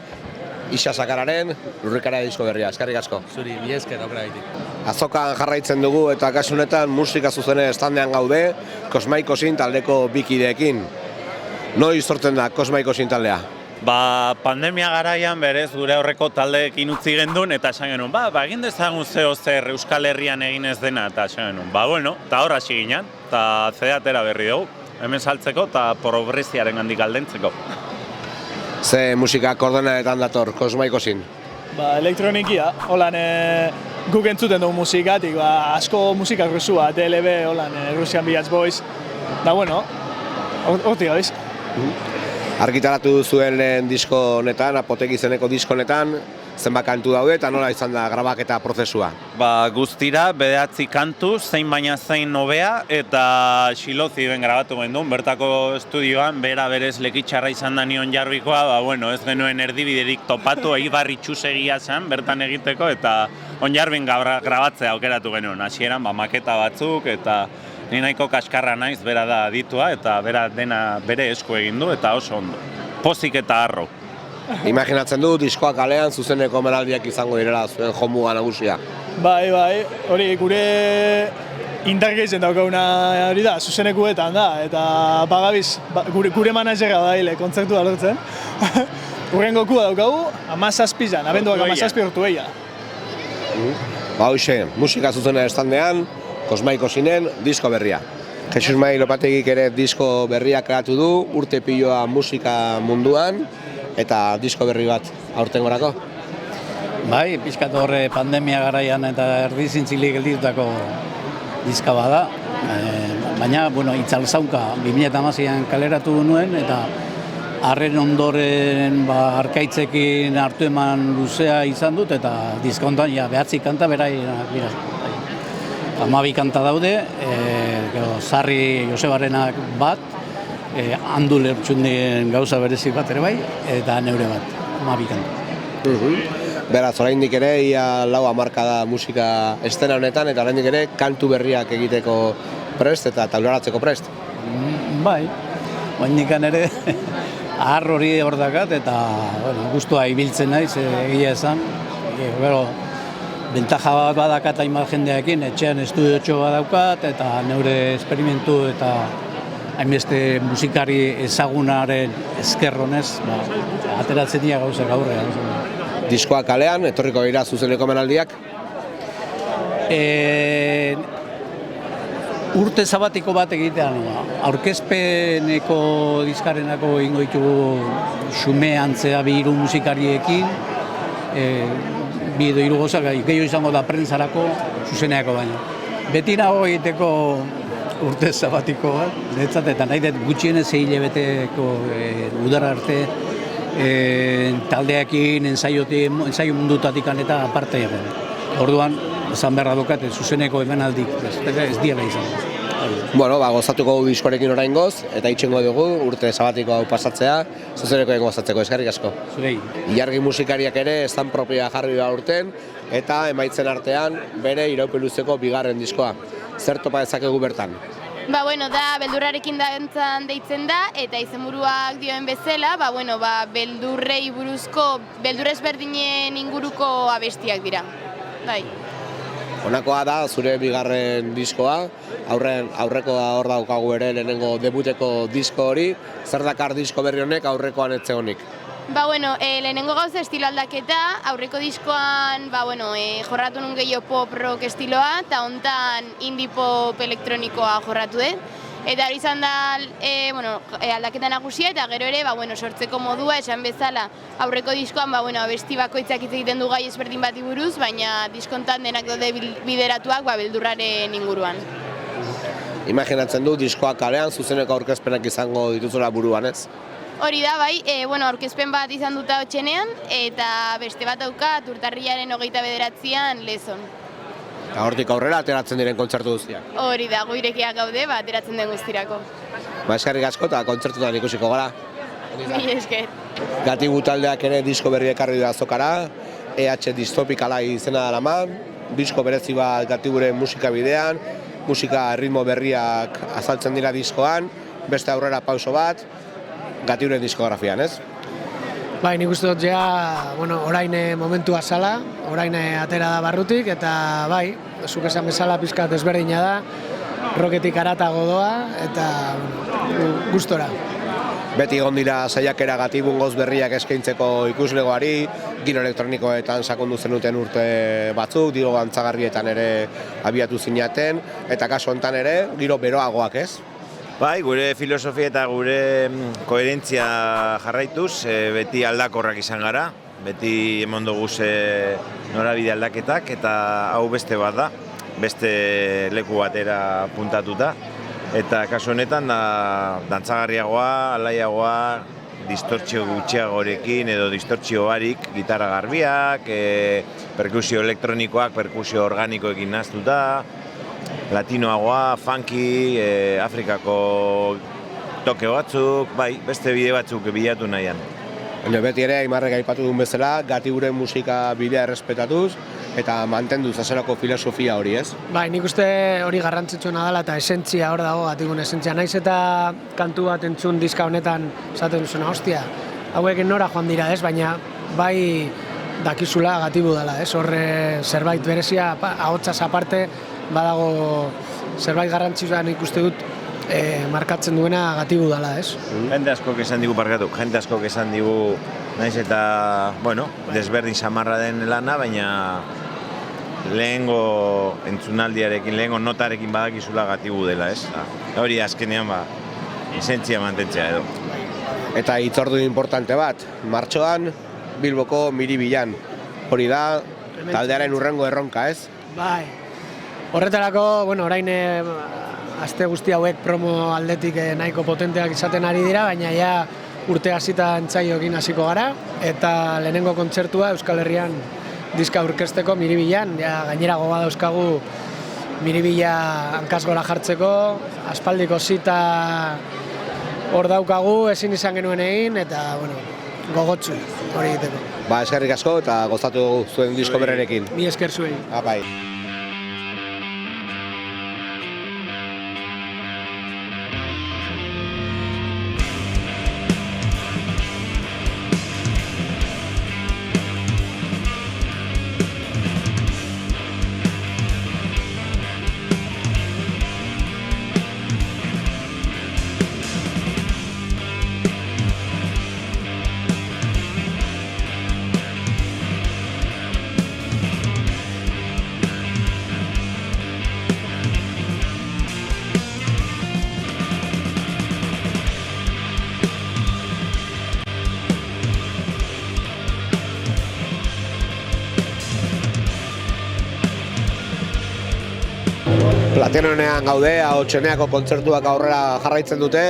Ixa Sakararen, Lurrikara disko berria, eskerrik asko. Zuri, mi esker aukera gaitik. Azokan jarraitzen dugu eta kasu honetan musika zuzene estandean gaude, Kosmaikosin taldeko bikideekin. Noiz sortzen da Kosmaikosin taldea? Pandemia garaian berez gure aurreko taldeekin utzi gendun eta esan genuen, egin dezagun zeo zer Euskal Herrian egin ez dena eta esan genuen, bueno, eta horra hasi ginen, eta zedatera berri dugu, hemen saltzeko eta progresiaren gandik aldentzeko. Ze musika koordenadetan dator Kosmaikosin? Elektronikia, holan guk entzuten dugu musikatik, asko musika rusua, DLB, holan, Russian Beach Boys, da bueno, horti gabiz. Argitaratu zuen lehen disko honetan, Apoteki izeneko disko honetan, zenbat kantu daude eta nola izan da grabaketa prozesua? Guztira, 9 kantu, zein baina zein nobea, eta Xilozi ben grabatu gendun, bertako estudioan, bera berez lekitxarra izan da nion jarbikoa, ez genuen erdibiderik topatu, Eibar itxusegia zen, bertan egiteko, eta onjarbin grabatzea aukeratu genuen, hasieran maketa batzuk, eta ni nahiko kaskarra naiz, bera da aditua, eta bera dena bere esku egin du, eta oso ondo. Pozik eta harro. Imaginatzen du, diskoak kalean zuzeneko emanaldiak izango direla zuen jomuga nagusia. Bai, hori gure indargeitzen daukaguna hori da, zuzenekuetan da, eta bagabiz, gure manazera da hile, kontzertua lortzen. Urrengo kua daukagu, 17an, abenduak 17 urtu eia. Hoxe, musika zuzena estandean, Kosmaikosinen disko berria. Jesus Mai Lopategik ere disko berria kreatu du, urte piloa musika munduan, eta disko berri bat aurtengorako. Bai, pixkat horre pandemia garaian eta erdizintzilik gelditutako diska bada. Baina, itzalzaunka 2016an kaleratu nuen, eta harren ondoren arkaitzekin hartu eman luzea izan dut, eta diska honetan 9 kanta berai dira. 12 kanta daude, Sarri Josebarenak bat, handu lertxundien gauza berezi bat ere bai, eta neure bat, 12 kanta. Beraz, oraindik ere, ia 4 da musika estena honetan, eta oraindik ere kantu berriak egiteko prest eta taularatzeko prest. Bai, oraindik ere ahar hori hor dakat, eta gustua ibiltzen naiz, egia esan. Bentaja bat badakat hainbat jendeakin, etxean estudiotxo bat daukat, eta neure esperimentu eta hainbeste musikari ezagunaren eskerronez, ateratzen dira gauza gaurrean. Diskoa kalean, etorriko dira zuzeneko emanaldiak? Urte sabatiko bat egitean, aurkezpeneko diskarenako ingo ditugu xume antzea bi hiru musikariekin, bi edo hiru gozak, gehiago izango da prentzarako zuzeneako baina. Beti nago egiteko urte sabatiko bat, netzat, eta nahi dut gutxienez 6 hilabeteko udara arte taldeakin, ensaio mundutatik eta aparte egon. Orduan, esan beharra dokat, zuzeneko emanaldik, ez diela izan. Gozatuko du diskorekin oraingoz, eta itxengo dugu urte sabatiko hau pasatzea, zuzeneko gozatzeko, eskerrik asko. Zurei. Ilargi musikariak ere estan propioa jarri da urten, eta emaitzen artean bere iraupen luzeko 2. diskoa. Zer topa dezakegu bertan? Da beldurrarekin dantzan deitzen da, eta izenburuak dioen bezala, beldurrei buruzko, beldur ezberdinen inguruko abestiak dira. Bai. Honakoa da zure 2. diskoa, aurrekoa hor daukagu ere lehenengo debuteko disko hori, zer dakar disko berri honek aurrekoan etze honik? Lehenengo gauza estilo aldaketa, aurreko diskoan jorratu nun gehiago pop rock estiloa, eta hontan indie pop elektronikoa jorratu dut. Eta hori izan da aldaketa nagusia, eta gero ere sortzeko modua, esan bezala aurreko diskoan abesti bakoitzak hitz egiten du gai ezberdin bati buruz, baina diskontan denak daude bideratuak beldurraren inguruan. Imaginatzen du diskoak kalean zuzeneko aurkezpenak izango dituzula buruan, ez? Hori da, bai, aurkezpen bat izan duta hotxenean, eta beste bat daukat urtarrilaren 29an Lezon. Eta hortik aurrera ateratzen diren kontzertu guztiak. Hori da, gu irekiak gaude, ateratzen den guztirako. Eskerrik asko eta kontzertutan ikusiko gara. Mila esker. Gatibu taldeak ere disko berri ekarri du azokara, EH Distopikala izena daraman, disko berezi bat Gatiburen musika bidean, musika ritmo berriak azaltzen dira diskoan, beste aurrera pauso bat, Gatiburen diskografian, ez? Bai, nik uste dut orain momentua zala, orain atera da barrutik, eta bai, zuk esan bezala pizkat ezberdina da, rocketik haratago doa, eta gustora. Beti egon dira saiakera Gatibun gauz berriak eskaintzeko ikuslegoari, giro elektronikoetan sakondu zenuten urte batzuk, giro antzagarrietan ere abiatu zinaten, eta kasu honetan ere giro beroagoak, ez? Bai, gure filosofia eta gure koherentzia jarraituz, beti aldakorrak izan gara, beti emon dugu norabide aldaketak, eta hau beste bat da, beste leku batera puntatuta. Eta kasu honetan dantzagarriagoa, alaiagoa, distortzio gutxiagorekin edo distortzio barik, gitarra garbiak, perkusio elektronikoak, perkusio organikoekin nahaztuta, latinoagoa, funky, Afrikako toke batzuk, bai, beste bide batzuk bilatu nahian. Beti ere, Aimarrek aipatu duen bezala, Gatiburen musika bidea errespetatuz eta mantenduz hasierako filosofia hori, ez? Bai, nik uste hori garrantzitsuena dela eta esentzia hor dago Gatibun esentzia. Naiz eta kantu bat entzun diska honetan esaten duzuna, hostia, hauek nora joan dira, ez? Baina bai dakizula Gatibu dela, ez? Horre zerbait berezia, ahotsaz aparte, badago zerbait garrantzitsuan ikuste dut markatzen duena Gatibu dela, ez? Jende askok esan digu parkatu, jende askok esan digu naiz eta, desberdin samarra den lana, baina lehengo entzunaldiarekin, lehengo notarekin badakizula Gatibu dela, ez? Hori azkenean esentzia mantentzea edo. Eta hitzordu importante bat, martxoan Bilboko Miribilan. Hori da, taldearen hurrengo erronka, ez? Bai. Horretarako, orain aste guzti hauek promo aldetik nahiko potenteak izaten ari dira, baina ja urte hasita entsaioekin hasiko gara, eta lehenengo kontzertua Euskal Herrian diska aurkezteko Miribilan, gainera gogoa dauzkagu Miribila hankaz gora jartzeko, aspaldiko zita hor daukagu, ezin izan genuen egin, eta gogotsu hori egiteko. Eskerrik asko eta gozatu zuen disko berrerekin. Mi esker zuei. Bai. Platenonean gaude, Ahotseneako kontzertuak aurrera jarraitzen dute,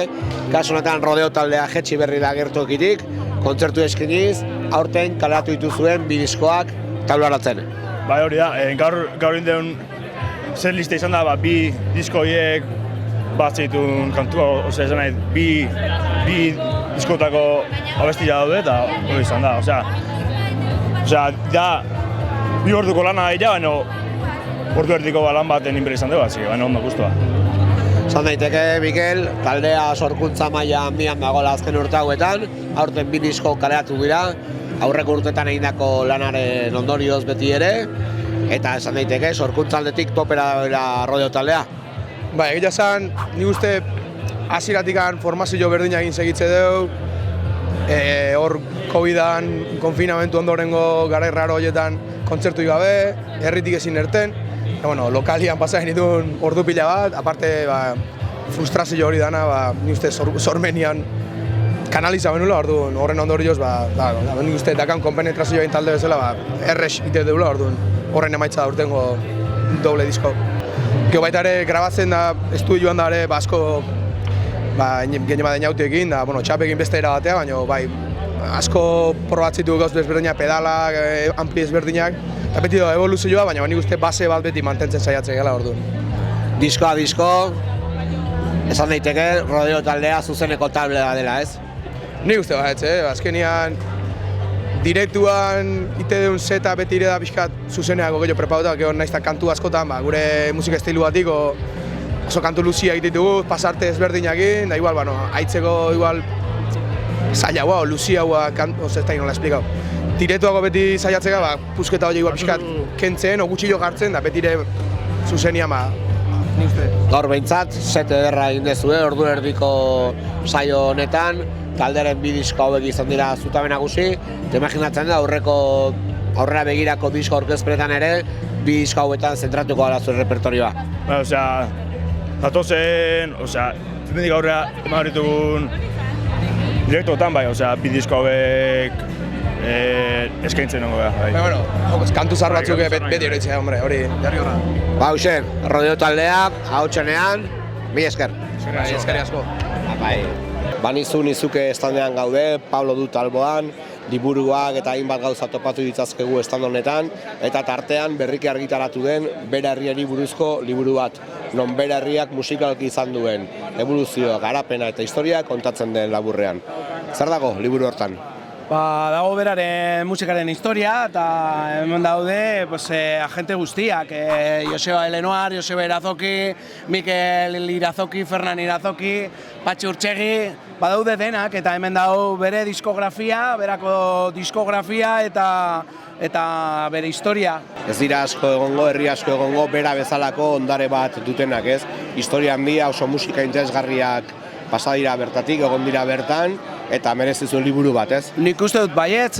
kasu honetan rodeo taldea jetxi berri da gertuekitik, kontzertu eskiniz, aurten kaleratu dituzuen bi diskoak taularatzen. Bai, hori da, gaur indeun zer lista izan da, bi disko horiek bat zeitun kantua, esan nahi, bi diskotako abestia daude eta hori izan da, da, bi orduko lana dira, baina ordu erdiko lan baten inbera izan dugu, baina ondo guztua. Zan daiteke, Mikel, taldea sorkuntza maila handian dagoela azken urte hauetan, aurten bi disko kaleratu dira, aurreko urtetan egindako lanaren ondorioz beti ere, eta esan daiteke, sorkuntza aldetik topera dagoela rodeo taldea. Ba, egia esan, nik uste hasieratik formazio berdina egin segitze dugu, hor COVID-an, konfinamentu ondorengo garai raro horietan kontzertu gabe, herritik ezin erten, lokalian pasatzen dituen ordu pila bat, aparte frustrazio hori dana, ni uste sormenian kanaliza benula, orduan, horren ondorioz, ni uste dakan konpenetrazioa egin talde bezala, errex ite deula, orduan, horren emaitza da urtengo doble disko. Gero baita ere, grabatzen da, estudioan da ere, asko, gene baden jautekin, da, txapekin beste era batea, baina, asko probatzitu gauz desberdinak, pedalak, ampli ezberdinak, eta beti da evoluzioa, baina nik uste base bat beti mantentzen saiatzen gela, orduan. Diskoa, esan daiteke, rodeo taldea zuzeneko tablea dela, ez? Nik uste bat, azkenian direktuan ite deun zeta beti ere da pixkat zuzeneako gehiago prepautak, gero nahiz kantu askotan, gure musika estilu batik, oso kantu luzia egitugu, pasarte ezberdinakin, da igual, haitzeko igual zailagoa, luziagoa, ez da nola esplikau. Direktuago beti zaiatzeka, pusketa hori igual pixkat kentzen, gutxillo jartzen, da beti ere zuzenian, ni uste. Gaur behintzat, set ederra egin dezue, ordu erdiko saio honetan, talderen bi disko hauek izan dira zutabe nagusi, eta imaginatzen da aurrera begirako disko aurkezpenetan ere, bi disko hauetan zentratuko gara zuen repertorioa. Datozen, mendik aurrera eman horitugun direktotan bai, bi disko hauek eskaintzen nengo gara. Kantu zar batzuk beti horitzea, hori jarri horra. Hauxe, rodeo taldeak, hautsenean, mi esker. Eskerri asko. Nizuke estandean gaude, Pablo dut alboan, liburuak eta hainbat gauza topatu ditzazkegu estand honetan, eta tartean berriki argitaratu den bere herriari buruzko liburu bat, non bere herriak musikalki izan duen evoluzioa, garapena eta historia kontatzen den laburrean. Zer dago liburu hortan? Dago beraren musikaren historia, eta hemen daude agente guztiak, Joseba Elenoar, Joseba Irazoki, Mikel Irazoki, Fernan Irazoki, Patxi Urtsegi, badaude denak, eta hemen dago bere diskografia, berako diskografia eta bere historia. Ez dira asko egongo, herri asko egongo, bera bezalako ondare bat dutenak, ez? Historia handia, oso musika interesgarriak pasa dira bertatik, egon dira bertan, eta merezizu liburu bat, ez? Nik uste dut baietz,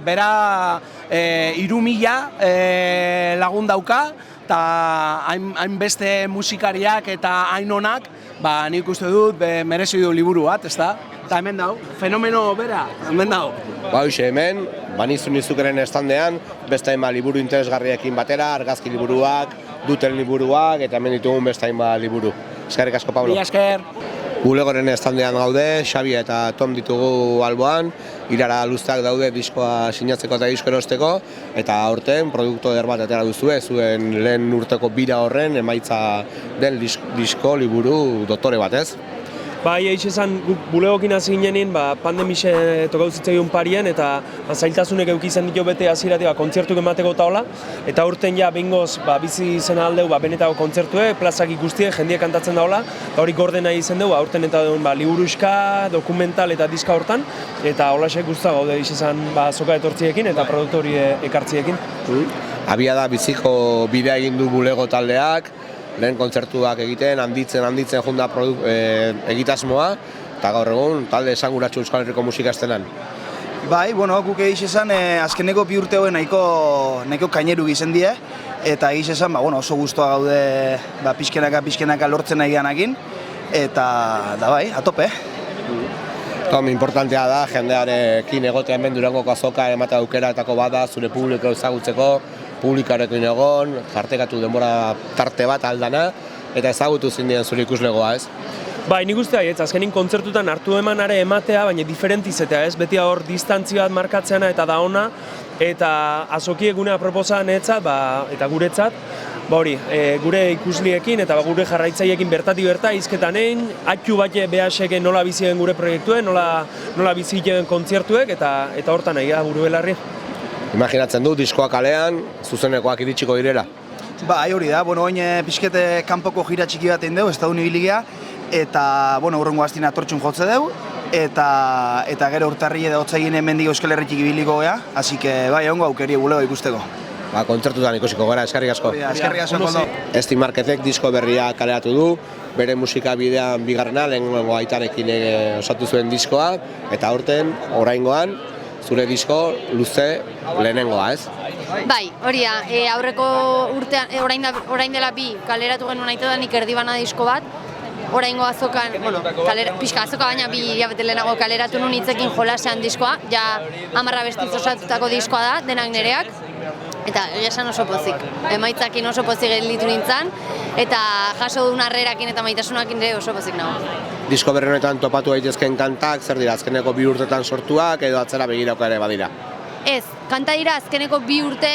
bera 3.000 lagun dauka, eta hainbeste musikariak eta hain onak, nik uste dut merezi du liburu bat, ez da? Eta hemen dau, fenomeno bera, hemen dau. Hoxe hemen, nizukeren estandean, beste hainbat liburu interesgarriekin batera, argazki liburuak, duten liburuak, eta hemen ditugun beste hainbat liburu. Eskerrik asko, Pablo. Mila esker. Bulegoren estandean gaude, Xabi eta Tom ditugu alboan, irara luzeak daude diskoa sinatzeko eta disko erosteko, eta aurten produktu eder bat atera duzue, zuen lehen urteko bira horren emaitza den disko liburu doktore bat, ez? Bai, eixe esan, bulegokin hasi ginenin, pandemixe tokau zitzaigun parien, eta zailtasunek eduki izan ditu bete hasieratik kontzertuk emateko eta hola, eta aurten ja behingoz bizi zen aldeu benetako kontzertue, plazak ikustie, jendiek kantatzen da hola, eta hori gordena izan dugu, aurten eta liburuska, dokumental eta diska hortan, eta holaxek guztua gaude eixe esan soka etortziekin eta produktori ekartziekin. Abia da biziko bidea egin du bulego taldeak, lehen kontzertuak egiten, handitzen junda egitasmoa, eta gaur egun talde esanguratsu Euskal Herriko musika estenan. Bai, guk egiz esan, azkeneko bi urte hoen nahiko kaineru gizen die, eta egiz esan, oso guztua gaude pixkenaka lortzen nahi geanakin, eta bai, atope. Tom, importantea da, jendearekin egotea hemen Durangoko azoka ematea aukeratako bada, zure publiko ezagutzeko, publikarekin egon, jartekatu denbora tarte bat aldana, eta ezagutu zindien zure ikuslegoa, ez? Bai, nik uste baietz, azkenin kontzertutan hartu emanare ematea, baina diferentizetea, ez? Beti hor distantzia bat markatzeana eta da ona, eta azoki egunea proposan etzat, eta guretzat, gure ikusliekin eta gure jarraitzaiekin bertatik berta, izketan egin, atxu bat behaseken nola bizien gure proiektuen, nola bizien kontzertuek, eta hortan egia buru belarri. Imaginatzen du, diskoak kalean, zuzenekoak iritsiko direla? Bai, hori da, oin pixkete kanpoko gira txiki bat egin dugu, ez da unibiligea, eta urrengo hastina tortxun jotze dugu, eta gero urtarri edo hotzegin hemendik Euskal Herritik ibiliko gea, hasi que bai, ongo aukeri bulego ikusteko. Kontzertutan ikusiko gara, eskerrik asko. Eskerrik asko, Koldo. Esti Marketek disko berria kaleratu du, bere musika bidean bigarrena, lehenengo aitarekin osatu zuen diskoa, eta aurten, oraingoan, zure disko luze lehenengoa, ez? Bai, hori da, aurreko urtean, orain dela bi kaleratu genuen aitedanik erdibana disko bat, oraingo azokan, pixka azoka baina 2 hilabete lehenago kaleratu nun hitzekin jolasean diskoa, ja 10 abestiz osatutako diskoa da, denak nereak, eta egia esan oso pozik. Emaitzakin oso pozik gelditu nintzen, eta jaso duen harrerakin eta maitasunakin ere oso pozik nago. Disko berri honetan topatu daitezkeen kantak, zer dira, azkeneko 2 urtetan sortuak edo atzera begirako ere badira? Ez, kanta dira azkeneko 2 urte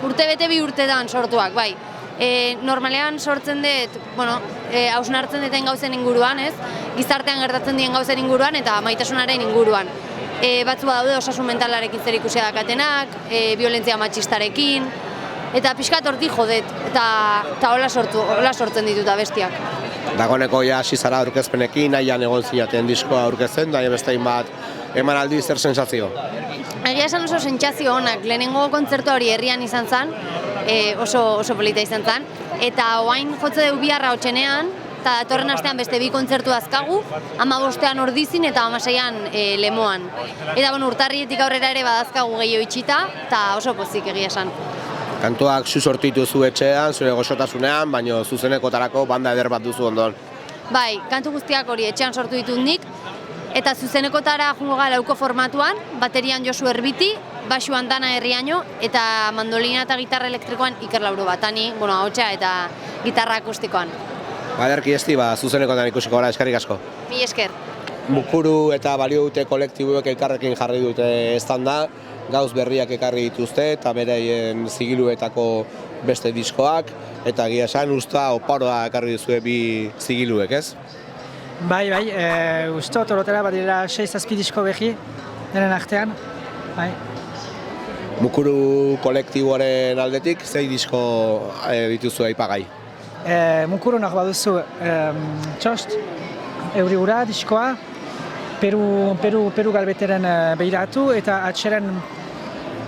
bete 2 urtetan sortuak, bai. Normalean sortzen dut, hausnartzen duten gauzen inguruan, ez? Gizartean gertatzen dien gauzen inguruan eta maitasunaren inguruan. Batzu badaude osasun mentalarekin zer ikusia dakatenak, violentzia matxistarekin, eta pixkat hortik jodet, eta hola sortzen ditut abestiak. Dagoeneko ja hasi zara aurkezpenekin, nahian egon zinaten diskoa aurkezten, da bestein bat emanaldi zer sensazio? Egia esan oso sentsazio onak, lehenengo kontzertu hori herrian izan zen, oso polita izan zen, eta oain jotze dugu biharra hotxenean, eta datorren astean beste 2 kontzertu azkagu, 15ean Ordizin eta 16ean Lemoan. Eta urtarrietik aurrera ere badazkagu gehiago itxita, eta oso pozik egia esan. Kantuak zu sortitu zu etxean, zure goxotasunean, baina zuzenekotarako banda eder bat duzu ondoan. Bai, kantu guztiak hori etxean sortu ditut nik, eta zuzenekotara jungo gara lauko formatuan, baterian Josu Erbiti, basuan Dana Herriaino, eta mandolina eta gitarra elektrikoan Iker Lauro Batani, ahotsa eta gitarra akustikoan. Baderki esti, zuzenekotan ikusiko gara, eskerrik asko. Mi esker. Mukuru eta balio dute kolektibuek elkarrekin jarri dute estanda, gauz berriak ekarri dituzte eta bereien zigiluetako beste diskoak, eta egia esan usta oparoa ekarri duzue 2 zigiluek, ez? Bai, ustot orotera bat dira 6-7 disko behi, denen artean, bai. Mukuru kolektiboaren aldetik, zei disko dituzu aipagai? Mukuru nago baduzu txost, Eurigura diskoa, Peru galbeteren behiratu eta atxeren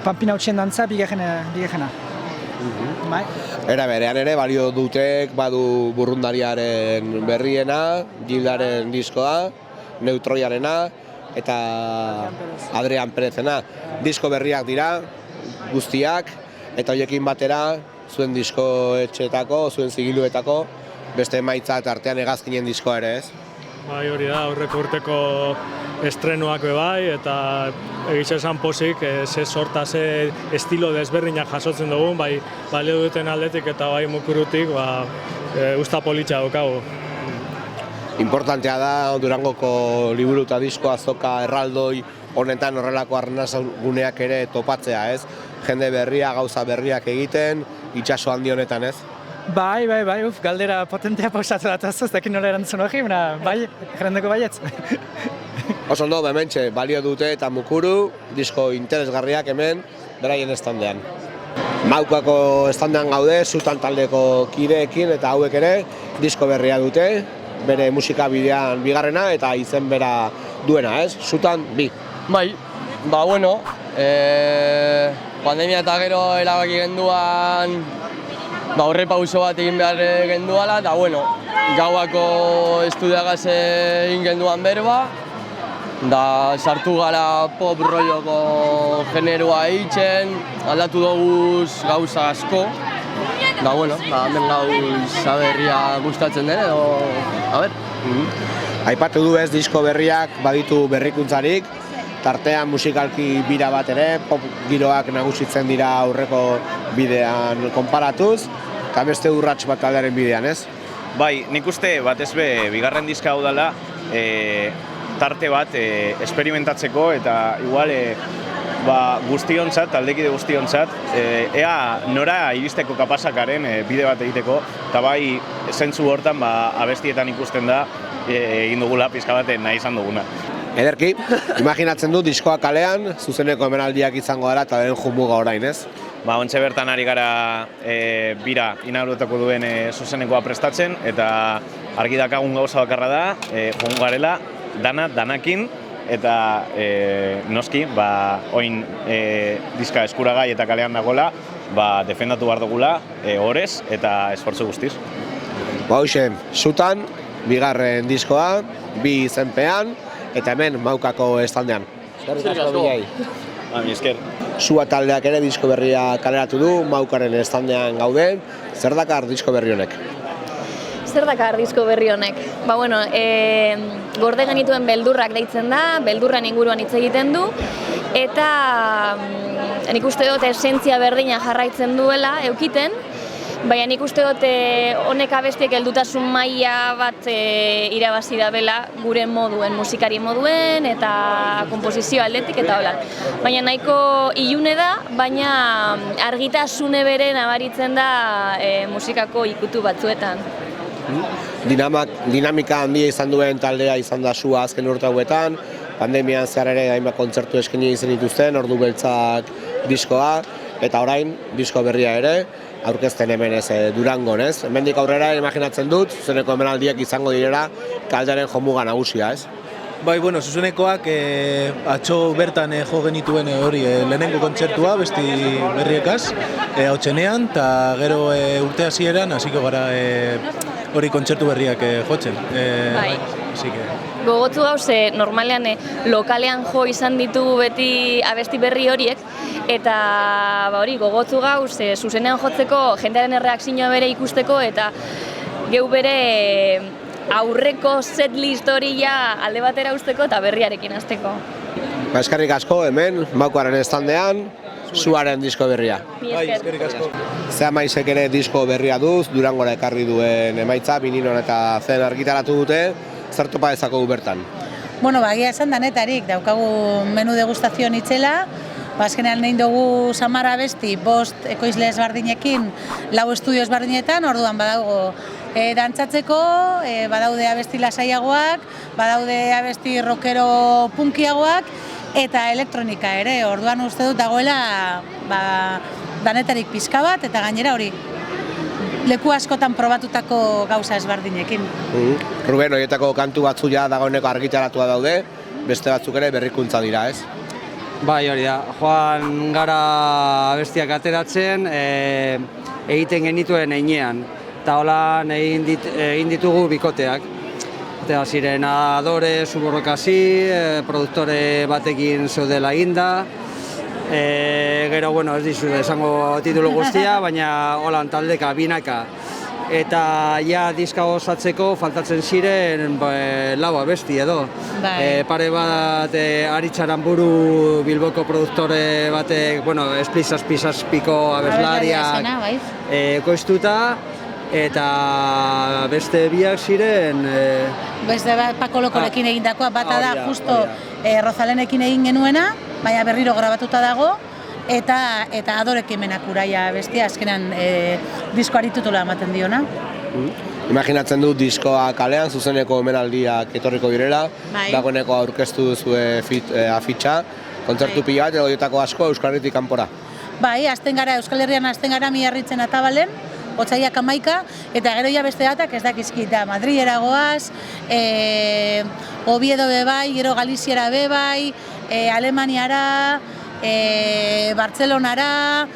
Pampina Hutsen dantza bigarrena. Era berean ere balio dutek badu Burrundariaren berriena, Gildaren diskoa, Neutroiarena eta Adrian Perezena. Disko berriak dira, guztiak, eta horiekin batera zuen disko etxeetako, zuen zigiluetako, beste emaitza eta artean hegazkinen diskoa ere, ez? Bai, hori da, aurreko urteko estrenuak bai, eta egitza esan pozik, ze sorta, ze estilo desberdinak jasotzen dugun, bai balio duten aldetik eta bai mukurutik, usta politxa daukagu. Importantea da Durangoko liburu eta disko azoka erraldoi honetan horrelako arnasaguneak ere topatzea, ez? Jende berria, gauza berriak egiten, itxaso handi honetan, ez? Bai, galdera potentea pausatu da ez dakit nola erantzun hori, bai, jendeko baietz. Oso ondo, hementxe, balio dute eta mukuru, disko interesgarriak hemen, beraien estandean. Maukako estandean gaude, Zutan taldeko kideekin eta hauek ere, disko berria dute, bere musika bidean bigarrena eta izen bera duena, ez? Zutan 2. Bai, pandemia eta gero erabaki genduan horre pauso bat egin behar genduala, eta gauako estudiagaz egin genduan berba, da sartu gara pop rolloko generoa eitzen, aldatu dugu gauza asko, da hemen gauza berria gustatzen den edo, Aipatu du ez disko berriak baditu berrikuntzarik, tartean musikalki bira bat ere, pop giroak nagusitzen dira aurreko bidean konparatuz, eta beste urrats bat taldearen bidean, ez? Bai, nik uste batez be, bigarren diska hau dela, tarte bat esperimentatzeko eta igual guztiontzat, taldekide guztiontzat, ea nora iristeko kapasakaren bide bat egiteko, eta bai zentzu hortan abestietan ikusten da egin dugula pizka bat nahi izan duguna. Ederki, imaginatzen du diskoa kalean, zuzeneko emanaldiak izango dara eta den jumuga orain, ez? Ontxe bertan ari gara bira inauguratuko duen zuzenekoa prestatzen eta argi dakagun gauza bakarra da, joan garela, danakin eta noski, oin diska eskuragai eta kalean dagoela, defendatu behar dugula horrez eta esfortzu guztiz. Hoxe, Zutan, bigarren diskoa, 2 izenpean, eta hemen Maukako estandean. Eskerrik asko Bilai. Esker. Sua taldeak ere disko berria kaleratu du, Maukaren estandean gaude. Zer dakar disko berri honek? Zer dakar disko berri honek? Ba, bueno, gorde genituen beldurrak deitzen da, beldurran inguruan hitz egiten du, eta nik uste dut esentzia berdina jarraitzen duela, eukiten, baina nik uste dut honek abestiek heldutasun maila bat irabazi da bela gure moduen, musikari moduen eta konposizio aldetik eta hola. Baina nahiko ilune da, baina argitasune bere nabaritzen da musikako ikutu batzuetan. Dinamika handia izan duen taldea izan da Sua azken urte hauetan, pandemian zehar ere hainbat kontzertu eskaini izan dituzten, Ordu Beltzak diskoa, eta orain disko berria ere, aurkezten hemen ez Durangon, ez? Hemendik aurrera imaginatzen dut, zuzeneko emanaldiak izango direla taldearen jomuga nagusia, ez? Bai, bueno, zuzenekoak atzo bertan jo genituen hori lehenengo kontzertua, besti berriekaz, hautsenean, eta gero urte hasieran hasiko gara hori kontzertu berriak jotzen. Bai. Gogotzu gauze, normalean lokalean jo izan ditugu beti abesti berri horiek, eta hori gogotzu gauz zuzenean jotzeko jendearen erreakzioa bere ikusteko, eta geu bere aurreko setlist hori ja alde batera usteko eta berriarekin hasteko. Eskerrik asko hemen, Maukoaren estandean, Suaren disko berria. Bai, eskerrik asko. Zea Maisek ere disko berria duz, Durangora ekarri duen emaitza, bininon eta zen argitaratu dute, zer topa dezakogu bertan? Bueno, egia esan danetarik, daukagu menu degustazioan itzela, azkenean nahi dugu 10 abesti, 5 ekoizle ezberdinekin, 4 estudio ezberdinetan, orduan badaugo dantzatzeko, badaude abesti lasaiagoak, badaude abesti rockero punkiagoak, eta elektronika ere, orduan uste dut dagoela danetarik pizka bat, eta gainera hori leku askotan probatutako gauza ezberdinekin. Ruben, horietako kantu batzu ja dagoeneko argitaratua daude, beste batzuk ere berrikuntza dira, ez? Bai, hori da, joan gara abestiak ateratzen, egiten genituen einean, eta holan egin ditugu bikoteak. Eta ziren Adore, Suborrokasi, produktore batekin zeudela eginda, gero, bueno, ez dizu esango titulu guztia, baina holan taldeka, binaka. Eta ja diska osatzeko faltatzen ziren 4 abesti edo. Pare bat Aritz Aranburu Bilboko produktore batek, bueno, Splizazpiko abeslariak ekoiztuta, eta beste biak ziren... Beste Paco Lokorekin egindakoa, bata da justo Rozalenekin egin genuena, baina berriro grabatuta dago, eta Adorekin menak uraia bestia, azkenan diskoari titula ematen diona. Imaginatzen dut diskoa kalean, zuzeneko omenaldiak etorriko direla, dagoeneko aurkeztu duzue afitxa, kontzertu pila bat, edo horietako asko Euskal Herritik kanpora. Bai, Euskal Herrian hasten gara Miarritzen Atabalen, Otsaiak 11, eta gero ja beste datak ez dakizkita, Madrilera goaz, Oviedo bebai, gero Galiziara bebai, Alemaniara, Bartzelonara,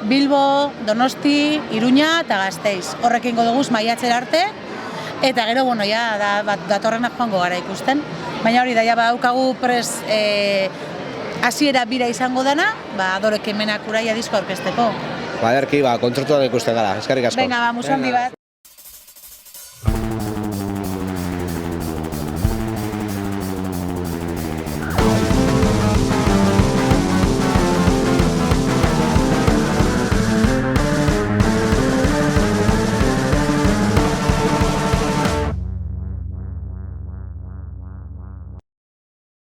Bilbo, Donosti, Iruña eta Gasteiz. Horrekin goduguz maiatzera arte, eta gero, bueno, ja, datorrenak joango gara ikusten. Baina hori da, ja, daukagu pres hasiera bira izango dana, Adorekin menak uraia disko aurkezteko. Baderki, kontzertuan ikusten gara, eskerrik asko. Venga, musu handi bat.